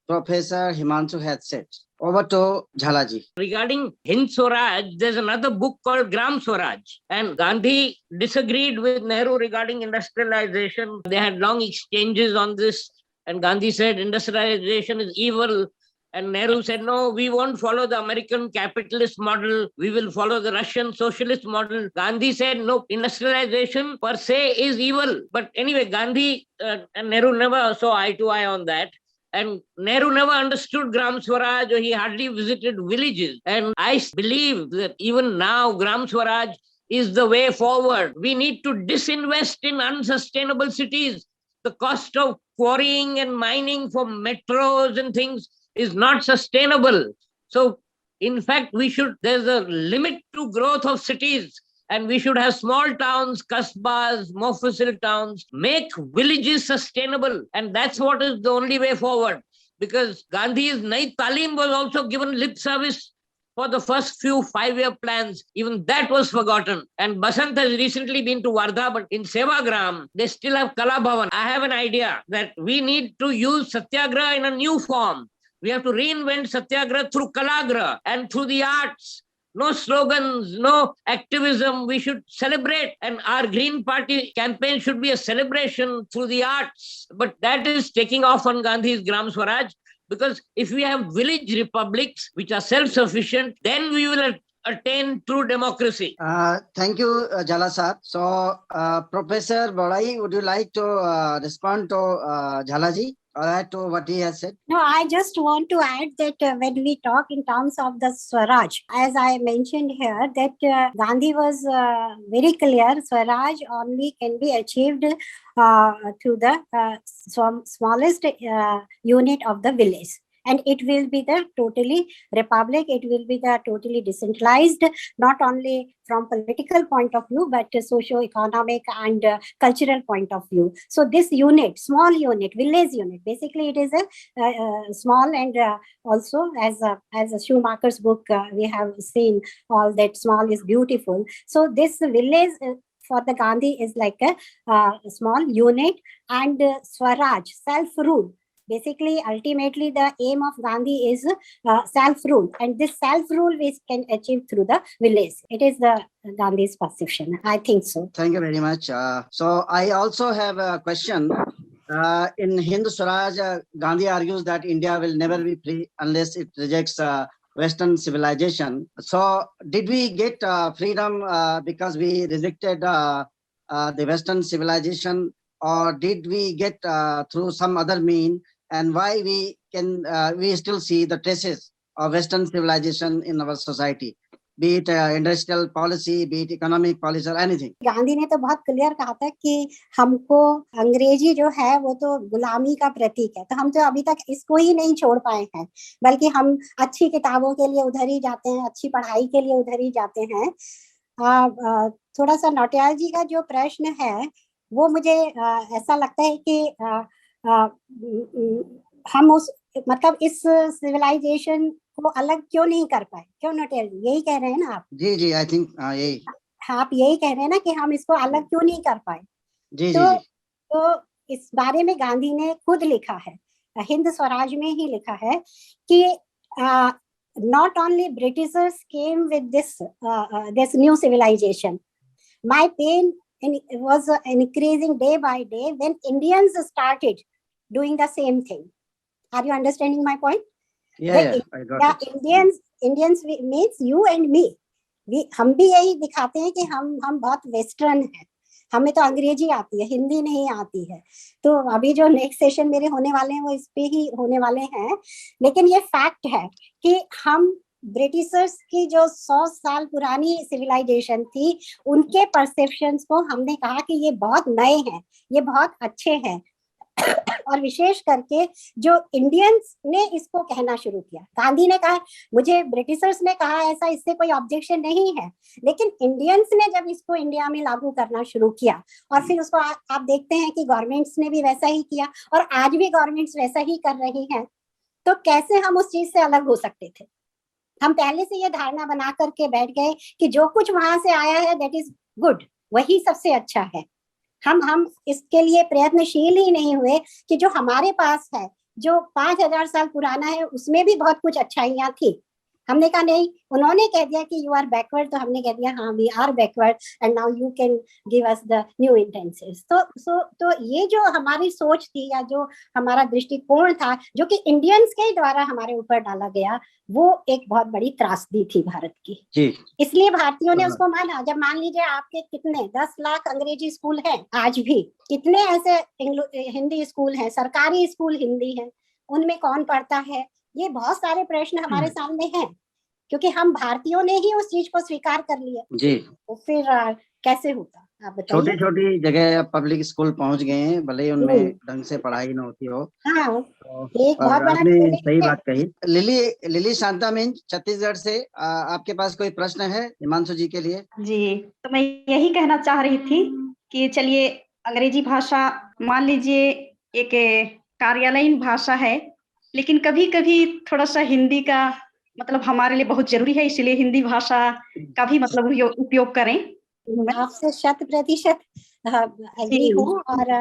Professor Himanshu had said. Over to Jhalaji. Regarding Hind Swaraj, there's another book called Gram Swaraj. And Gandhi disagreed with Nehru regarding industrialization. They had long exchanges on this. And Gandhi said industrialization is evil. And Nehru said, no, we won't follow the American capitalist model. We will follow the Russian socialist model. Gandhi said, no, industrialization per se is evil. But anyway, Gandhi and Nehru never saw eye to eye on that. And Nehru never understood Gram Swaraj, or he hardly visited villages. And I believe that even now, Gram Swaraj is the way forward. We need to disinvest in unsustainable cities. The cost of quarrying and mining for metros and things is not sustainable. So, in fact, there's a limit to growth of cities. And we should have small towns, kasbas, mofussil towns, make villages sustainable. And that's what is the only way forward. Because Gandhi's Nai Talim was also given lip service for the first few 5-year plans. Even that was forgotten. And Basant has recently been to Wardha, but in Sevagram, they still have Kala Bhavan. I have an idea that we need to use Satyagraha in a new form. We have to reinvent Satyagraha through Kalagraha and through the arts. No slogans, no activism. We should celebrate. And our Green Party campaign should be a celebration through the arts. But that is taking off on Gandhi's Gram Swaraj. Because if we have village republics which are self-sufficient, then we will attain true democracy. Thank you, Jhala Sahab. So, Professor Borai, would you like to respond to Jhala ji? Or add to what he has said? No, I just want to add that when we talk in terms of the Swaraj, as I mentioned here, that Gandhi was very clear, Swaraj only can be achieved to the smallest unit of the village. And it will be the totally republic, it will be the totally decentralized, not only from political point of view, but socio-economic and cultural point of view. So this unit, small unit, village unit, basically it is a small and also as a Schumacher's book, we have seen all that small is beautiful. So this village for the Gandhi is like a small unit, and Swaraj, self-rule. Basically, ultimately, the aim of Gandhi is self-rule, and this self-rule we can achieve through the village. It is the Gandhi's perception. I think so. Thank you very much. So I also have a question. In Hindu Swaraj, Gandhi argues that India will never be free unless it rejects Western civilization. So did we get freedom because we rejected the Western civilization, or did we get through some other mean? And why we still see the traces of Western civilization in our society, be it industrial policy, be it economic policy or anything? Gandhi ने तो बहुत clear कहा था कि हमको अंग्रेजी जो है वो तो गुलामी का प्रतीक है, तो हम तो अभी तक इसको ही नहीं छोड़ पाए हैं, बल्कि हम अच्छी किताबों के लिए उधर ही जाते हैं, अच्छी पढ़ाई के लिए उधर ही जाते हैं। थोड़ा सा नौटियाल जी का जो प्रश्न है वो मुझे ऐसा लगता है कि हम उस मतलब इस सिविलाइजेशन को अलग क्यों नहीं कर पाए, क्यों नौटियाल जी यही कह रहे हैं ना आप? जी आई थिंक यही आप यही कह रहे हैं ना कि हम इसको अलग क्यों नहीं कर पाए। जी तो इस बारे में गांधी ने खुद लिखा है, हिंद स्वराज में ही लिखा है कि not only Britishers came with this new civilization, my pain was increasing day by day when Indians started doing the same thing. Are you understanding my point? Yeah, I got it. Indians means you and me. हम भी यही दिखाते हैं कि हम बहुत western हैं, हमें तो अंग्रेजी आती है, हिंदी नहीं आती है। तो अभी जो नेक्स्ट सेशन मेरे होने वाले हैं वो इस पे ही होने वाले हैं, लेकिन ये फैक्ट है कि हम ब्रिटिशर्स की जो 100 साल पुरानी सिविलाइजेशन थी उनके परसेप्शंस को हमने कहा कि ये बहुत नए हैं, ये बहुत अच्छे हैं, और विशेष करके जो इंडियंस ने इसको कहना शुरू किया। गांधी ने कहा मुझे ब्रिटिशर्स ने कहा ऐसा, इससे कोई ऑब्जेक्शन नहीं है, लेकिन इंडियंस ने जब इसको इंडिया में लागू करना शुरू किया और फिर उसको आप देखते हैं कि गवर्नमेंट्स ने भी वैसा ही किया और आज भी गवर्नमेंट्स वैसा ही कर रही हैं, तो कैसे हम उस चीज से अलग हो सकते थे? हम पहले से ये धारणा बना करके बैठ गए कि जो कुछ वहां से आया है दैट इज गुड, वही सबसे अच्छा है। हम इसके लिए प्रयत्नशील ही नहीं हुए कि जो हमारे पास है, जो 5000 साल पुराना है, उसमें भी बहुत कुछ अच्छाइयां थी, हमने कहा नहीं, उन्होंने कह दिया कि यू आर बैकवर्ड, तो हमने कह दिया हाँ we are backward and now you can give us the new incentives. तो ये जो हमारी सोच थी या जो हमारा दृष्टिकोण था, जो कि इंडियंस के द्वारा हमारे ऊपर डाला गया, वो एक बहुत बड़ी त्रासदी थी भारत की। जी। इसलिए भारतीयों ने उसको माना। जब मान लीजिए आपके कितने 10 लाख अंग्रेजी स्कूल हैं, आज भी कितने ऐसे हिंदी स्कूल हैं, सरकारी स्कूल हिंदी हैं, उनमें कौन पढ़ता है? ये बहुत सारे प्रश्न हमारे सामने हैं, क्योंकि हम भारतीयों ने ही उस चीज को स्वीकार कर लिया। जी। तो फिर कैसे होता, आप बताइए। छोटी छोटी जगह पब्लिक स्कूल पहुंच गए हैं, भले ही उनमें ढंग से पढ़ाई न होती हो। हाँ, तो एक बहुत बड़ा आपने challenge सही है। बात कही। लिली शांता मिंज छत्तीसगढ़ से, आपके पास कोई प्रश्न है हिमांशु जी के लिए? जी, तो मैं यही कहना चाह रही थी कि चलिए, अंग्रेजी भाषा मान लीजिए एक कार्यालयीन भाषा है, लेकिन कभी कभी थोड़ा सा हिंदी का मतलब हमारे लिए बहुत जरूरी है, इसलिए हिंदी भाषा का भी मतलब उपयोग करें। मैं आपसे 100% एग्री हूँ। और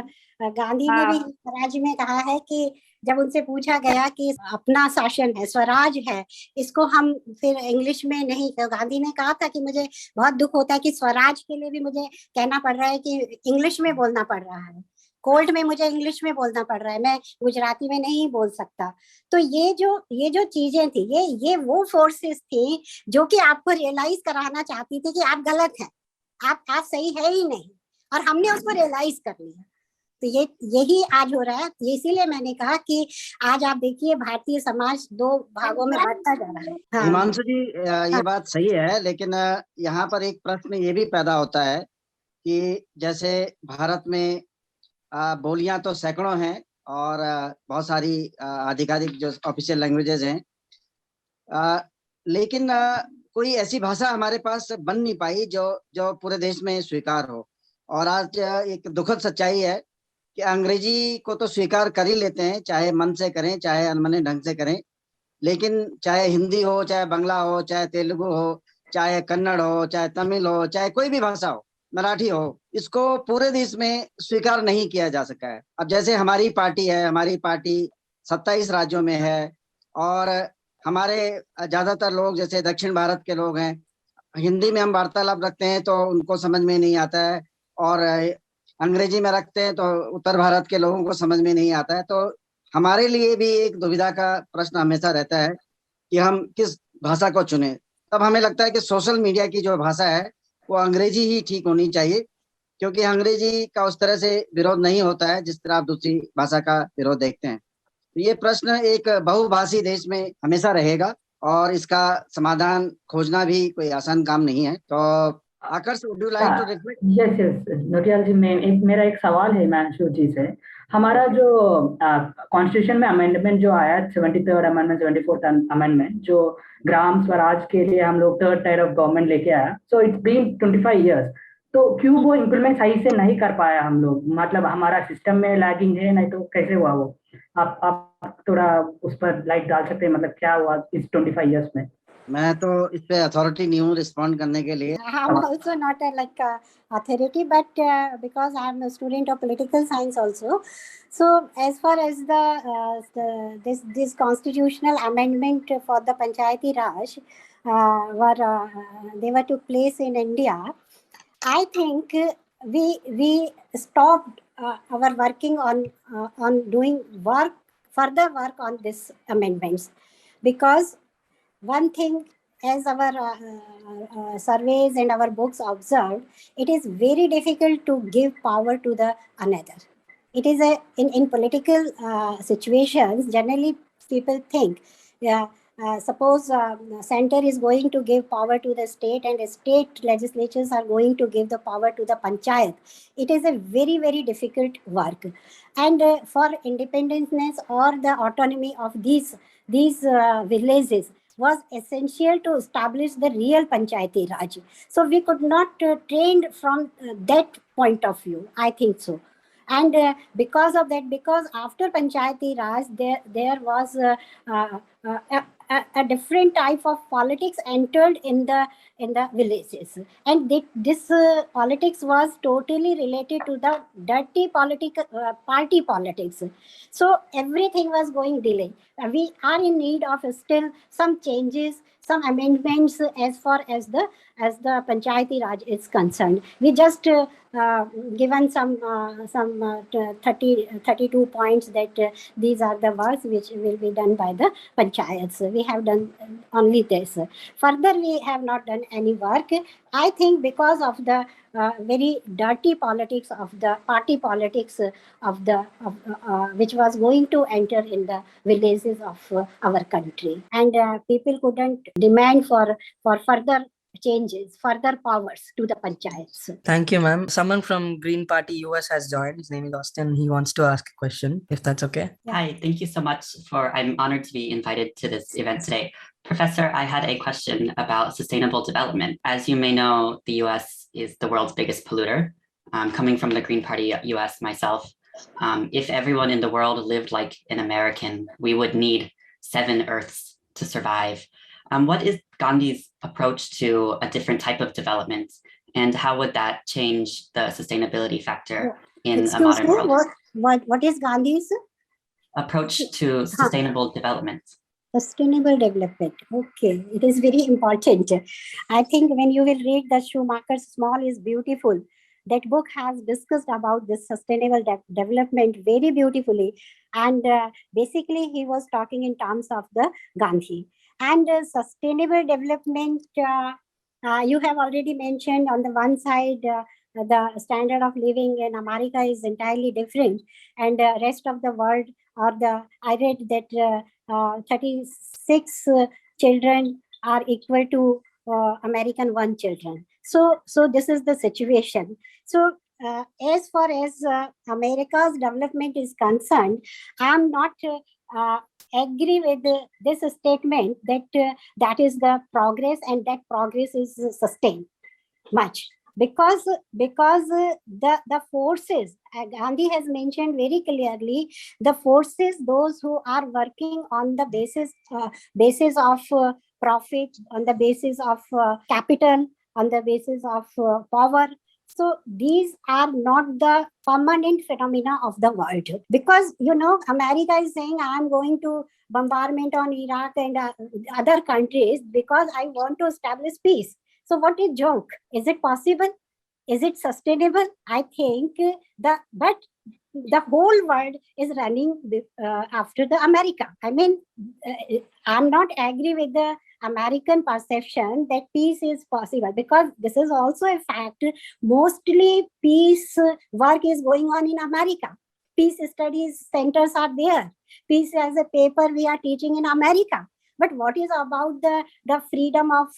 गांधी ने भी स्वराज में कहा है कि जब उनसे पूछा गया कि अपना शासन है, स्वराज है, इसको हम फिर इंग्लिश में नहीं, तो गांधी ने कहा था कि मुझे बहुत दुख होता है कि स्वराज के लिए भी मुझे कहना पड़ रहा है कि इंग्लिश में बोलना पड़ रहा है, कोर्ट में मुझे इंग्लिश में बोलना पड़ रहा है, मैं गुजराती में नहीं बोल सकता। तो ये जो चीजें थी, ये वो फोर्सेस थी जो कि आपको रियलाइज कराना चाहती थी कि आप गलत हैं, आप सही है ही नहीं, और हमने उसको रियलाइज कर लिया। तो यही आज हो रहा है। इसीलिए मैंने कहा कि आज आप देखिए भारतीय समाज 2 भागों में बंटता जा रहा है। हाँ। हिमांशु जी, ये बात सही है, लेकिन यहाँ पर एक प्रश्न ये भी पैदा होता है कि जैसे भारत में बोलियां तो सैकड़ों हैं और बहुत सारी आधिकारिक जो ऑफिशियल लैंग्वेजेस हैं, लेकिन कोई ऐसी भाषा हमारे पास बन नहीं पाई जो पूरे देश में स्वीकार हो। और आज एक दुखद सच्चाई है कि अंग्रेजी को तो स्वीकार कर ही लेते हैं, चाहे मन से करें चाहे अनमने ढंग से करें, लेकिन चाहे हिंदी हो, चाहे बंगला हो, चाहे तेलुगु हो, चाहे कन्नड़ हो, चाहे तमिल हो, चाहे कोई भी भाषा हो, मराठी हो, इसको पूरे देश में स्वीकार नहीं किया जा सका है। अब जैसे हमारी पार्टी है, हमारी पार्टी 27 राज्यों में है, और हमारे ज्यादातर लोग जैसे दक्षिण भारत के लोग हैं, हिंदी में हम वार्तालाप रखते हैं तो उनको समझ में नहीं आता है, और अंग्रेजी में रखते हैं तो उत्तर भारत के लोगों को समझ में नहीं आता है। तो हमारे लिए भी एक दुविधा का प्रश्न हमेशा रहता है कि हम किस भाषा को चुने। तब हमें लगता है कि सोशल मीडिया की जो भाषा है वो अंग्रेजी ही ठीक होनी चाहिए, क्योंकि अंग्रेजी का उस तरह से विरोध नहीं होता है जिस तरह आप दूसरी भाषा का विरोध देखते हैं। तो ये प्रश्न एक बहुभाषी देश में हमेशा रहेगा, और इसका समाधान खोजना भी कोई आसान काम नहीं है। तो Aakarsh, would you like to reflect? Yes Notiyal ji, मेरा एक सवाल है हिमांशु जी से। हमारा जो कॉन्स्टिट्यूशन में अमेंडमेंट जो आया 73rd अमेंडमेंट, 74th अमेंडमेंट, जो ग्राम स्वराज के लिए हम लोग 3rd टायर ऑफ गवर्नमेंट लेके आया, सो इट्स बीन 25 years, तो क्यों वो इम्प्लीमेंट सही से नहीं कर पाया हम लोग? मतलब हमारा सिस्टम में लैगिंग है, नहीं तो कैसे हुआ वो? आप थोड़ा उस पर लाइट डाल सकते हैं, मतलब क्या हुआ इस 25 years में? मैं तो इस पे अथॉरिटी नहीं हूँ रिस्पॉन्ड करने के लिए। I'm also not a authority, but because I'm a student of political science also. So as far as this constitutional amendment for the Panchayati Raj they were took place in India, I think we stopped our working on doing further work on this amendments, because one thing, as our surveys and our books observed, it is very difficult to give power to the another. It is in political situations, generally people think, suppose center is going to give power to the state and the state legislatures are going to give the power to the panchayat. It is a very, very difficult work. And for independence or the autonomy of these villages was essential to establish the real Panchayati Raj. So we could not train from that point of view, I think so. And because of that, because after Panchayati Raj, there was a different type of politics entered in the villages, and this politics was totally related to the dirty party politics. So everything was going delay. We are in need of still some changes, some amendments as far as the Panchayati Raj is concerned. We just given some 32 points that these are the works which will be done by the panchayats. We have done only this. Further, we have not done any work. I think because of the very dirty politics of the party politics of the which was going to enter in the villages of our country, and people couldn't demand for further changes, further powers to the panchayats. Thank you, ma'am. Someone from Green Party US has joined. His name is Austin. He wants to ask a question, if that's okay. Yeah. Hi, thank you so much I'm honored to be invited to this event today. Professor, I had a question about sustainable development. As you may know, the US is the world's biggest polluter. Coming from the Green Party US myself, if everyone in the world lived like an American, we would need 7 Earths to survive. What is Gandhi's approach to a different type of development, and how would that change the sustainability factor in a modern world? What is Gandhi's approach to sustainable development? Sustainable development. Okay, it is very important. I think when you will read the Schumacher's Small is Beautiful, that book has discussed about this sustainable development very beautifully. And basically, he was talking in terms of the Gandhi. And sustainable development, you have already mentioned on the one side, the standard of living in America is entirely different. And the rest of the world, I read that 36 children are equal to American 1 children. So this is the situation. So as far as America's development is concerned, I'm not agree with this statement that that is the progress and that progress is sustained much. Because the forces, Gandhi has mentioned very clearly, the forces, those who are working on the basis of profit, on the basis of capital, on the basis of power. So these are not the permanent phenomena of the world. Because, America is saying, I'm going to bombardment on Iraq and other countries because I want to establish peace. So what is joke? Is it possible? Is it sustainable? I think but the whole world is running after the America. I mean, I'm not agree with the American perception that peace is possible, because this is also a fact. Mostly peace work is going on in America. Peace studies centers are there. Peace as a paper we are teaching in America. But what is about the freedom of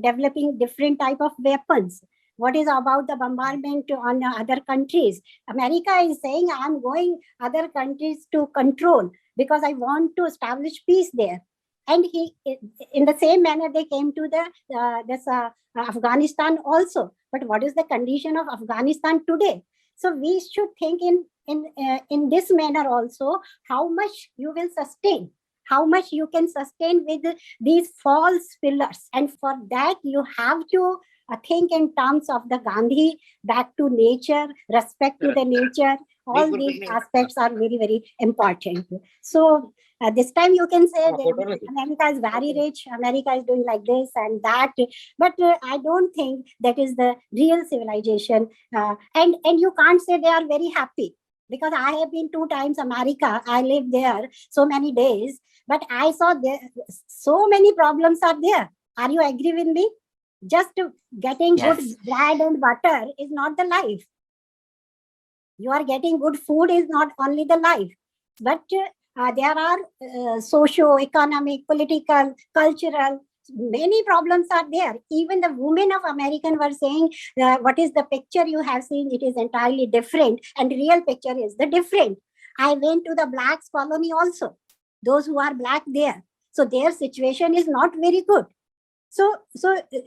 developing different type of weapons? What is about the bombardment on other countries? America is saying, I'm going other countries to control because I want to establish peace there. And in the same manner, they came to this Afghanistan also. But what is the condition of Afghanistan today? So we should think in this manner also, how much you will sustain, how much you can sustain with these false pillars. And for that, you have to think in terms of the Gandhi, back to nature, respect to the nature. All these aspects are very, very important. So this time you can say that America is very rich, America is doing like this and that, but I don't think that is the real civilization. And you can't say they are very happy, because I have been 2 times America. I lived there so many days, but I saw there so many problems are there. Are you agree with me? Just getting good bread and butter is not the life. You are getting good food is not only the life, but there are socio-economic, political, cultural, many problems are there. Even the women of American were saying, what is the picture you have seen? It is entirely different, and real picture is the different. I went to the blacks colony also, those who are black there. So their situation is not very good. So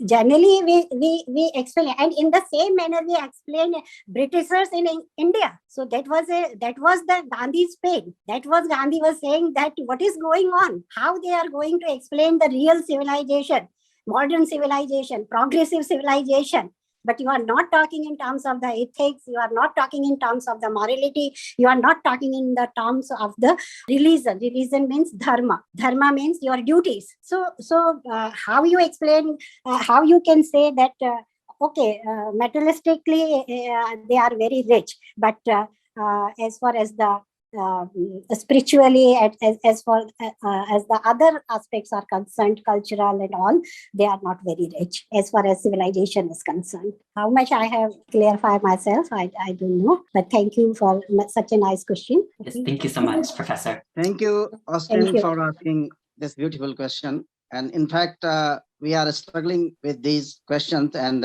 generally we explain, and in the same manner we explain Britishers in India. So that was the Gandhi's pain. That was Gandhi was saying that what is going on, how they are going to explain the real civilization, modern civilization, progressive civilization. but you are not talking in terms of the ethics, you are not talking in terms of the morality, you are not talking in the terms of the religion. Religion means dharma. Dharma means your duties. So how you explain, how you can say that, materialistically, they are very rich, but as far as the spiritually, as far as the other aspects are concerned, cultural and all, they are not very rich as far as civilization is concerned. How much I have clarified myself, I don't know, but thank you for such a nice question. Yes, thank you so much, Professor. Thank you, Austin, Thank you. for asking this beautiful question. And in fact, we are struggling with these questions, and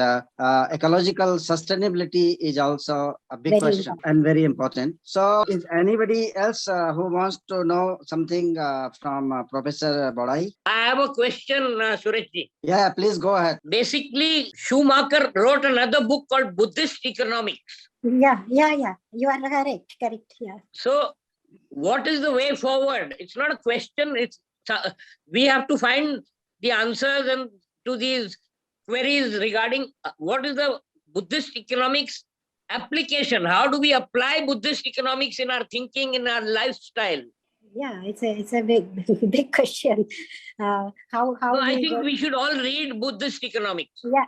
ecological sustainability is also a big Very question and very important. So is anybody else who wants to know something from Professor Borai? I have a question, Sureshji. Yeah, please go ahead. Basically, Schumacher wrote another book called Buddhist Economics. Yeah. You are correct. Yeah. So, what is the way forward? It's not a question. We have to find the answers and to these queries regarding what is the Buddhist economics application. How do we apply Buddhist economics in our thinking, in our lifestyle? Yeah, it's a big question. How I think we should all read Buddhist economics. Yeah.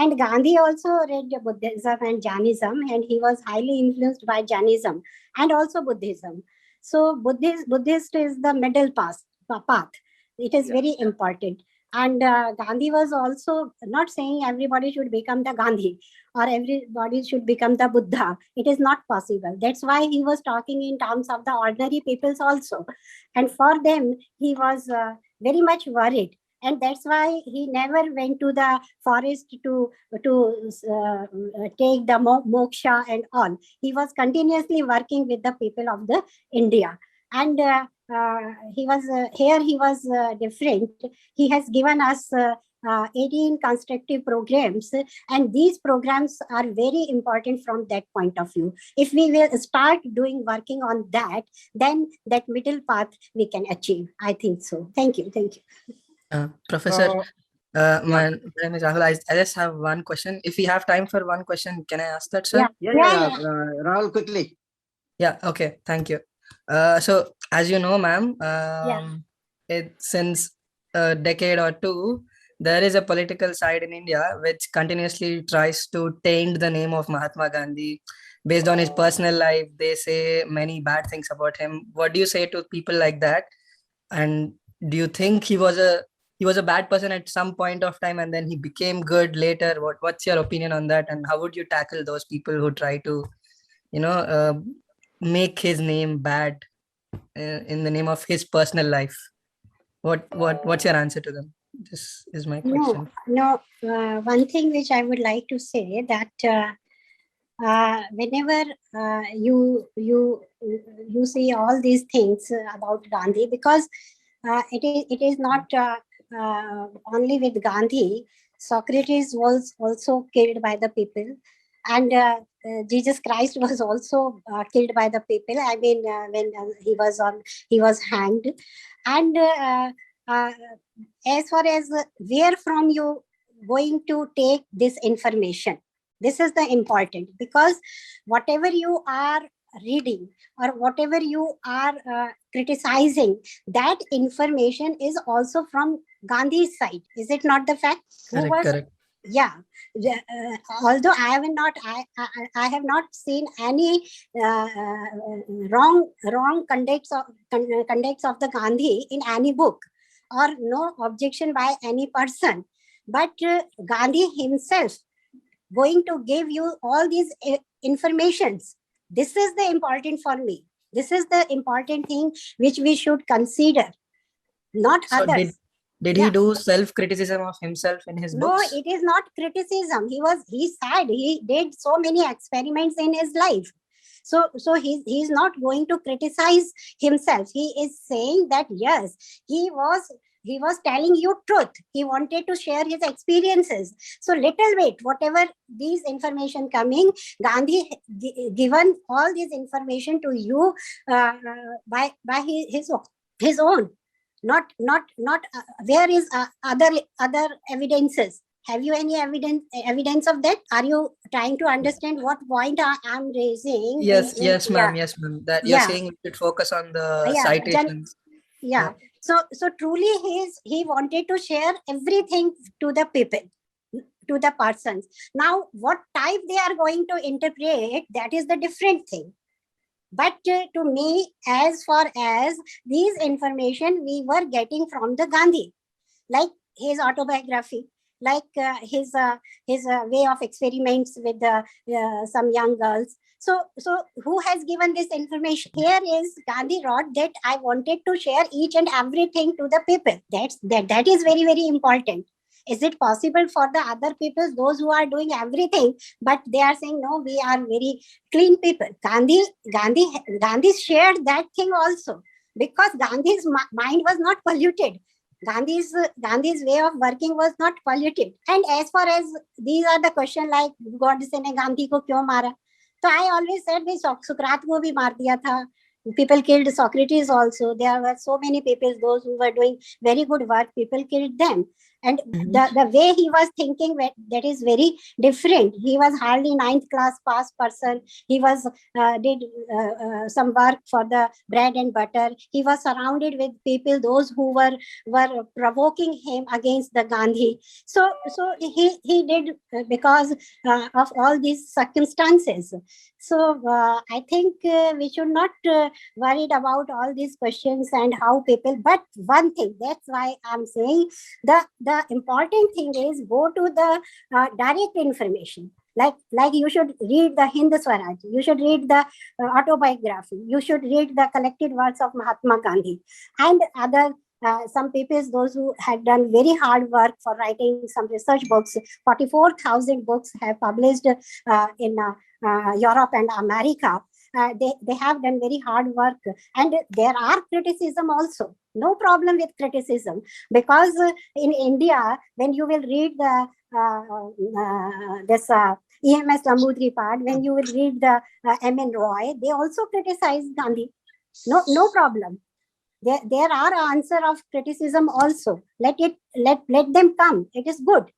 And Gandhi also read Buddhism and Jainism, and he was highly influenced by Jainism and also Buddhism. So Buddhist is the middle path. It is very important. And Gandhi was also not saying everybody should become the Gandhi or everybody should become the Buddha. It is not possible. That's why he was talking in terms of the ordinary peoples also. And for them, he was very much worried. And that's why he never went to the forest to take the moksha and all. He was continuously working with the people of the India. And he was different. He has given us 18 constructive programs, and these programs are very important from that point of view. If we will start working on that, then that middle path we can achieve. I think so. Thank you. Professor, my name is Rahul. I just have one question. If we have time for one question, can I ask that, sir? Yeah. Rahul, quickly. Yeah, okay. Thank you. So, as you know, ma'am, since a decade or two, there is a political side in India which continuously tries to taint the name of Mahatma Gandhi. Based on his personal life, they say many bad things about him. What do you say to people like that? And do you think he was a bad person at some point of time and then he became good later? What's your opinion on that? And how would you tackle those people who try to, make his name bad in the name of his personal life? What's your answer to them? This is my question. No. One thing which I would like to say that whenever you see all these things about Gandhi, because it is not only with Gandhi. Socrates was also killed by the people, and Jesus Christ was also killed by the people. I mean, when he was hanged. And as far as where from you going to take this information, this is the important, because whatever you are reading or whatever you are criticizing, that information is also from Gandhi's side. Is it not the fact? Correct. Yeah. Although I have not seen any wrong conducts of the Gandhi in any book, or no objection by any person. But Gandhi himself going to give you all these informations. This is the important for me. This is the important thing which we should consider, not others. Did he do self-criticism of himself in his books? No, it is not criticism. He said he did so many experiments in his life. So he's not going to criticize himself. He is saying that yes, he was telling you truth. He wanted to share his experiences. So little bit, whatever these information coming, Gandhi given all this information to you by his own. Not where is other evidences. Have you any evidence of that? Are you trying to understand what point I'm raising? Yes, yes, ma'am. Yeah. Yes, ma'am. That you're Yeah. saying we should focus on the Yeah, citations. yeah. So truly he wanted to share everything to the people, to the persons. Now what type they are going to interpret, that is the different thing. But to me, as far as these information we were getting from the Gandhi, like his autobiography, like his way of experiments with some young girls. So who has given this information? Here is Gandhi wrote that I wanted to share each and everything to the people. That is very, very important. Is it possible for the other people, those who are doing everything, but they are saying, no, we are very clean people? Gandhi shared that thing also, because Gandhi's mind was not polluted. Gandhi's way of working was not polluted. And as far as these are the question like Godse ne Gandhi ko क्यों मारा? So I always said भाई Socrates को भी मार दिया था. People killed Socrates also. There were so many people, those who were doing very good work, people killed them. And the way he was thinking, that is very different. He was hardly 9th class pass person. He was did some work for the bread and butter. He was surrounded with people, those who were provoking him against the Gandhi. So he did because of all these circumstances. So I think we should not worried about all these questions and how people. But one thing, that's why I'm saying the important thing is go to the direct information. Like you should read the Hind Swaraj, you should read the autobiography, you should read the collected works of Mahatma Gandhi and other some people, those who had done very hard work for writing some research books. 44,000 books have published in Europe and America. They have done very hard work, and there are criticism also. No problem with criticism, because in India, when you will read the this EMS Namboothiri part, when you will read the M.N. Roy, they also criticize Gandhi. No problem. There are answer of criticism also. Let them come. It is good.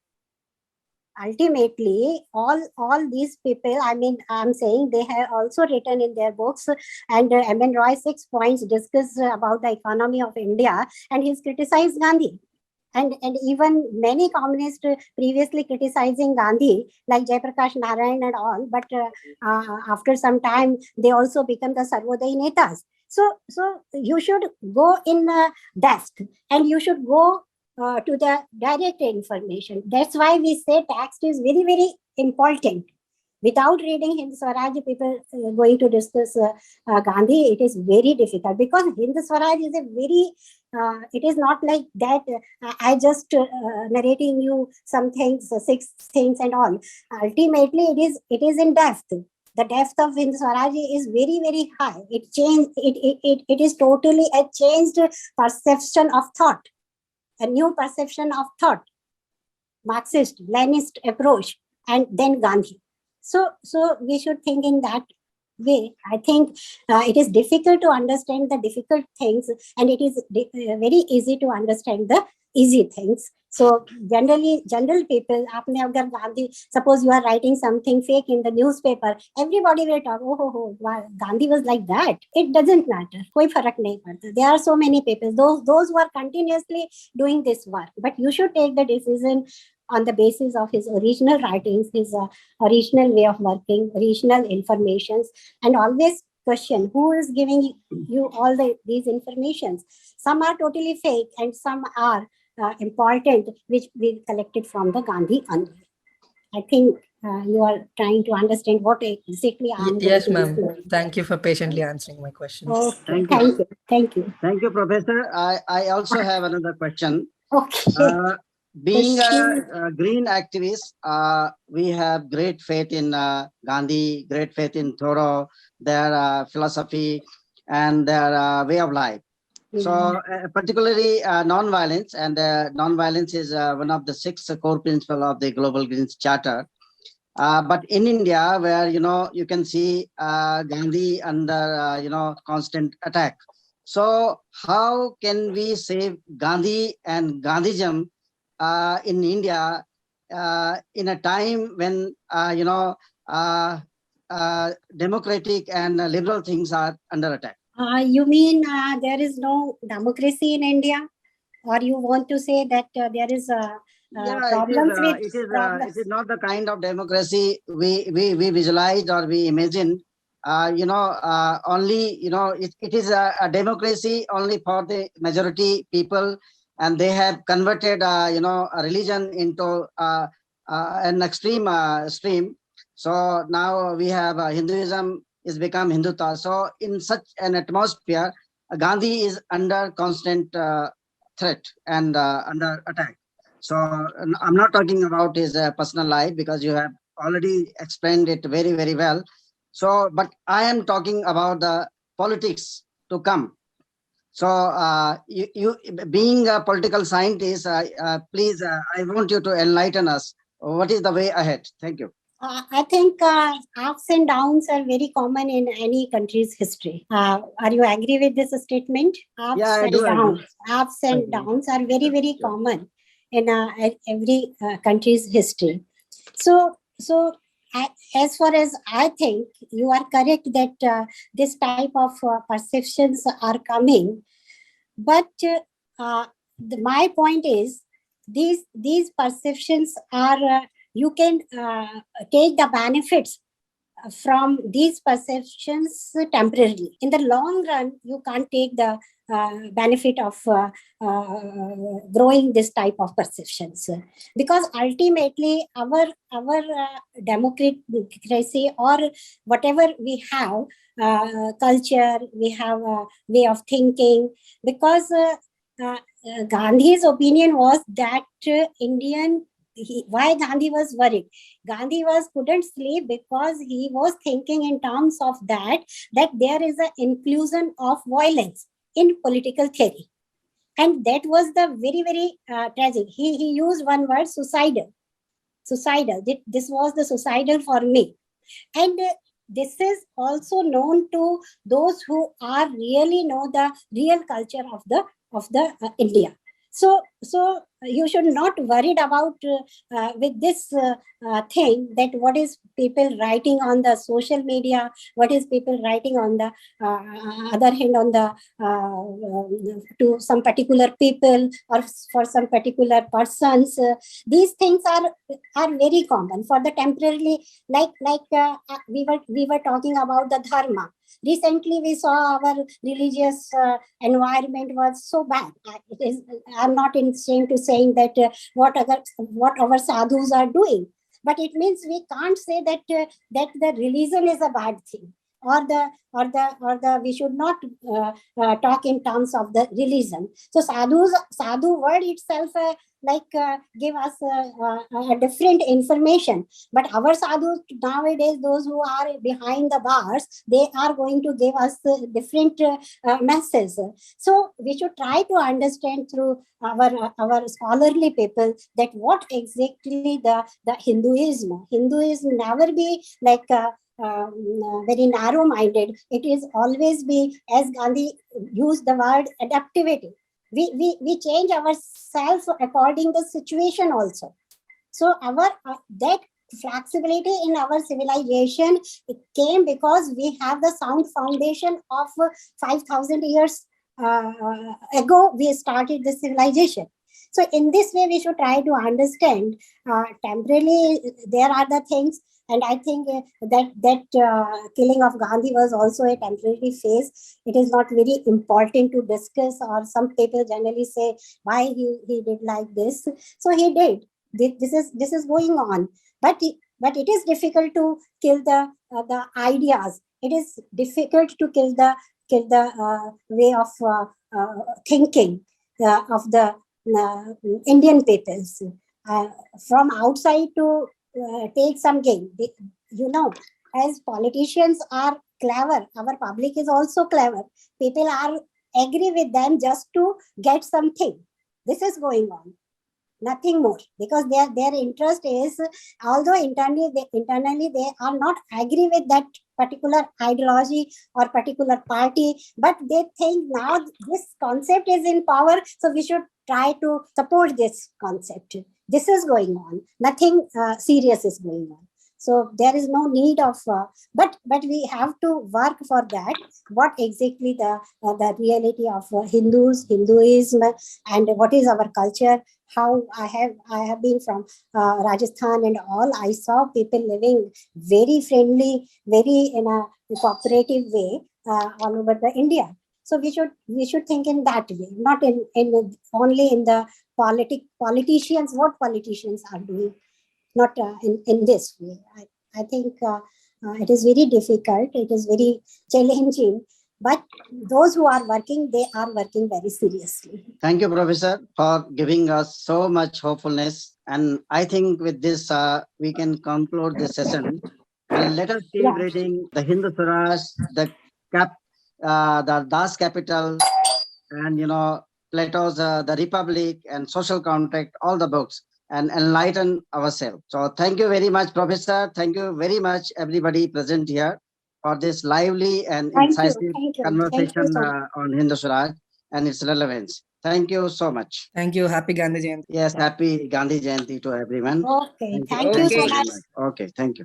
Ultimately, all these people, I mean, I'm saying they have also written in their books, and M.N. Roy 6 points discuss about the economy of India, and he's criticized Gandhi. And even many communists previously criticizing Gandhi, like Jayaprakash Narayan and all, but after some time, they also become the Sarvodaya Netas. So you should go in depth, and you should go to the direct information. That's why we say text is very, very important. Without reading Hind Swaraj, people going to discuss Gandhi, it is very difficult, because Hind Swaraj is a very, it is not like that. I just narrating you some things, 6 things and all. Ultimately, it is in depth. The depth of Hind Swaraj is very, very high. It is totally a changed perception of thought. A new perception of thought, Marxist, Leninist approach, and then Gandhi. So we should think in that way. I think it is difficult to understand the difficult things, and it is very easy to understand the easy things. So general people, आपने अगर Gandhi, suppose you are writing something fake in the newspaper, everybody will talk, oh, Gandhi was like that. It doesn't matter. कोई फर्क नहीं पड़ता. There are so many people, those who are continuously doing this work. But you should take the decision on the basis of his original writings, his original way of working, original informations, and always question who is giving you all these informations. Some are totally fake, and some are important, which we collected from the Gandhi only. I think you are trying to understand what exactly I am. Yes, ma'am. Thank you for patiently answering my questions. Okay. Thank you. Thank you, Professor. I also have another question. Okay. Being a green activist, we have great faith in Gandhi, great faith in Thoreau, their philosophy and their way of life. So particularly non-violence, and non-violence is one of the 6 core principles of the Global Greens Charter. But in India, where, you can see Gandhi under, constant attack. So how can we save Gandhi and Gandhism in India in a time when, democratic and liberal things are under attack. You mean there is no democracy in India? Or you want to say that there is problems with it is not the kind of democracy we visualized or we imagined. Only, it is a democracy only for the majority people, and they have converted, a religion into an extreme stream. So now we have Hinduism is become Hindutva. So in such an atmosphere, Gandhi is under constant threat and under attack. So I'm not talking about his personal life because you have already explained it very, very well. So, but I am talking about the politics to come. So you being a political scientist, please, I want you to enlighten us. What is the way ahead? Thank you. I think ups and downs are very common in any country's history. Are you agree with this statement? Ups I and do downs. agree. Ups and downs are very, very common in every country's history. So as far as I think, you are correct that this type of perceptions are coming. But my point is, these perceptions are, you can take the benefits from these perceptions temporarily. In the long run, you can't take the benefit of growing this type of perceptions, because ultimately our democracy or whatever we have, culture, we have a way of thinking, because Gandhi's opinion was that why Gandhi was worried. Gandhi couldn't sleep because he was thinking in terms of that there is an inclusion of violence in political theory. And that was the very, very tragic. He used one word, suicidal. Suicidal. This was the suicidal for me. And this is also known to those who are really know the real culture of the India. So you should not worried about with this thing, that what is people writing on the social media, what is people writing on the other hand on the to some particular people or for some particular persons. These things are very common for the temporarily, like we were talking about the dharma. Recently, we saw our religious environment was so bad. I'm not ashamed to saying that what our sadhus are doing, but it means we can't say that that the religion is a bad thing, or the we should not talk in terms of the religion. So sadhu word itself give us a different information. But our sadhus nowadays, those who are behind the bars, they are going to give us different messages. So we should try to understand through our scholarly people that what exactly the Hinduism never be like very narrow-minded. It is always be, as Gandhi used the word, adaptivity. We change ourselves according to the situation also. So our that flexibility in our civilization, it came because we have the sound foundation of 5,000 years ago. We started the civilization. So in this way, we should try to understand temporarily there are the things. And I think that killing of Gandhi was also a temporary phase. It is not very important to discuss, or some people generally say why he did like this. So he did. This is going on. But it is difficult to kill the ideas. It is difficult to kill the way of thinking of the Indian peoples. From outside to take some gain. As politicians are clever, our public is also clever. People are agree with them just to get something. This is going on. Nothing more, because their interest is, although internally they are not agree with that particular ideology or particular party, but they think now this concept is in power, so we should try to support this concept. this is going on. Nothing serious is going on. So there is no need of, but we have to work for that. What exactly the reality of Hindus, Hinduism, and what is our culture? How I have been from Rajasthan and all. I saw people living very friendly, very in a cooperative way all over the India. So we should think in that way, not in only in the politicians. What politicians are doing. Not in this way. I think it is very difficult. It is very challenging. But those who are working, they are working very seriously. Thank you, Professor, for giving us so much hopefulness. And I think with this, we can conclude this session. And let us keep reading the Hindu Swaraj, the Das Capital, and Plato's The Republic and Social Contract, all the books, and enlighten ourselves. So thank you very much, Professor. Thank you very much, everybody present here, for this lively and incisive conversation on Hindu Swaraj and its relevance. Thank you so much. Thank you. Happy Gandhi Jayanti. Yes, happy Gandhi Jayanti to everyone. Okay, thank you so much. Okay, thank you.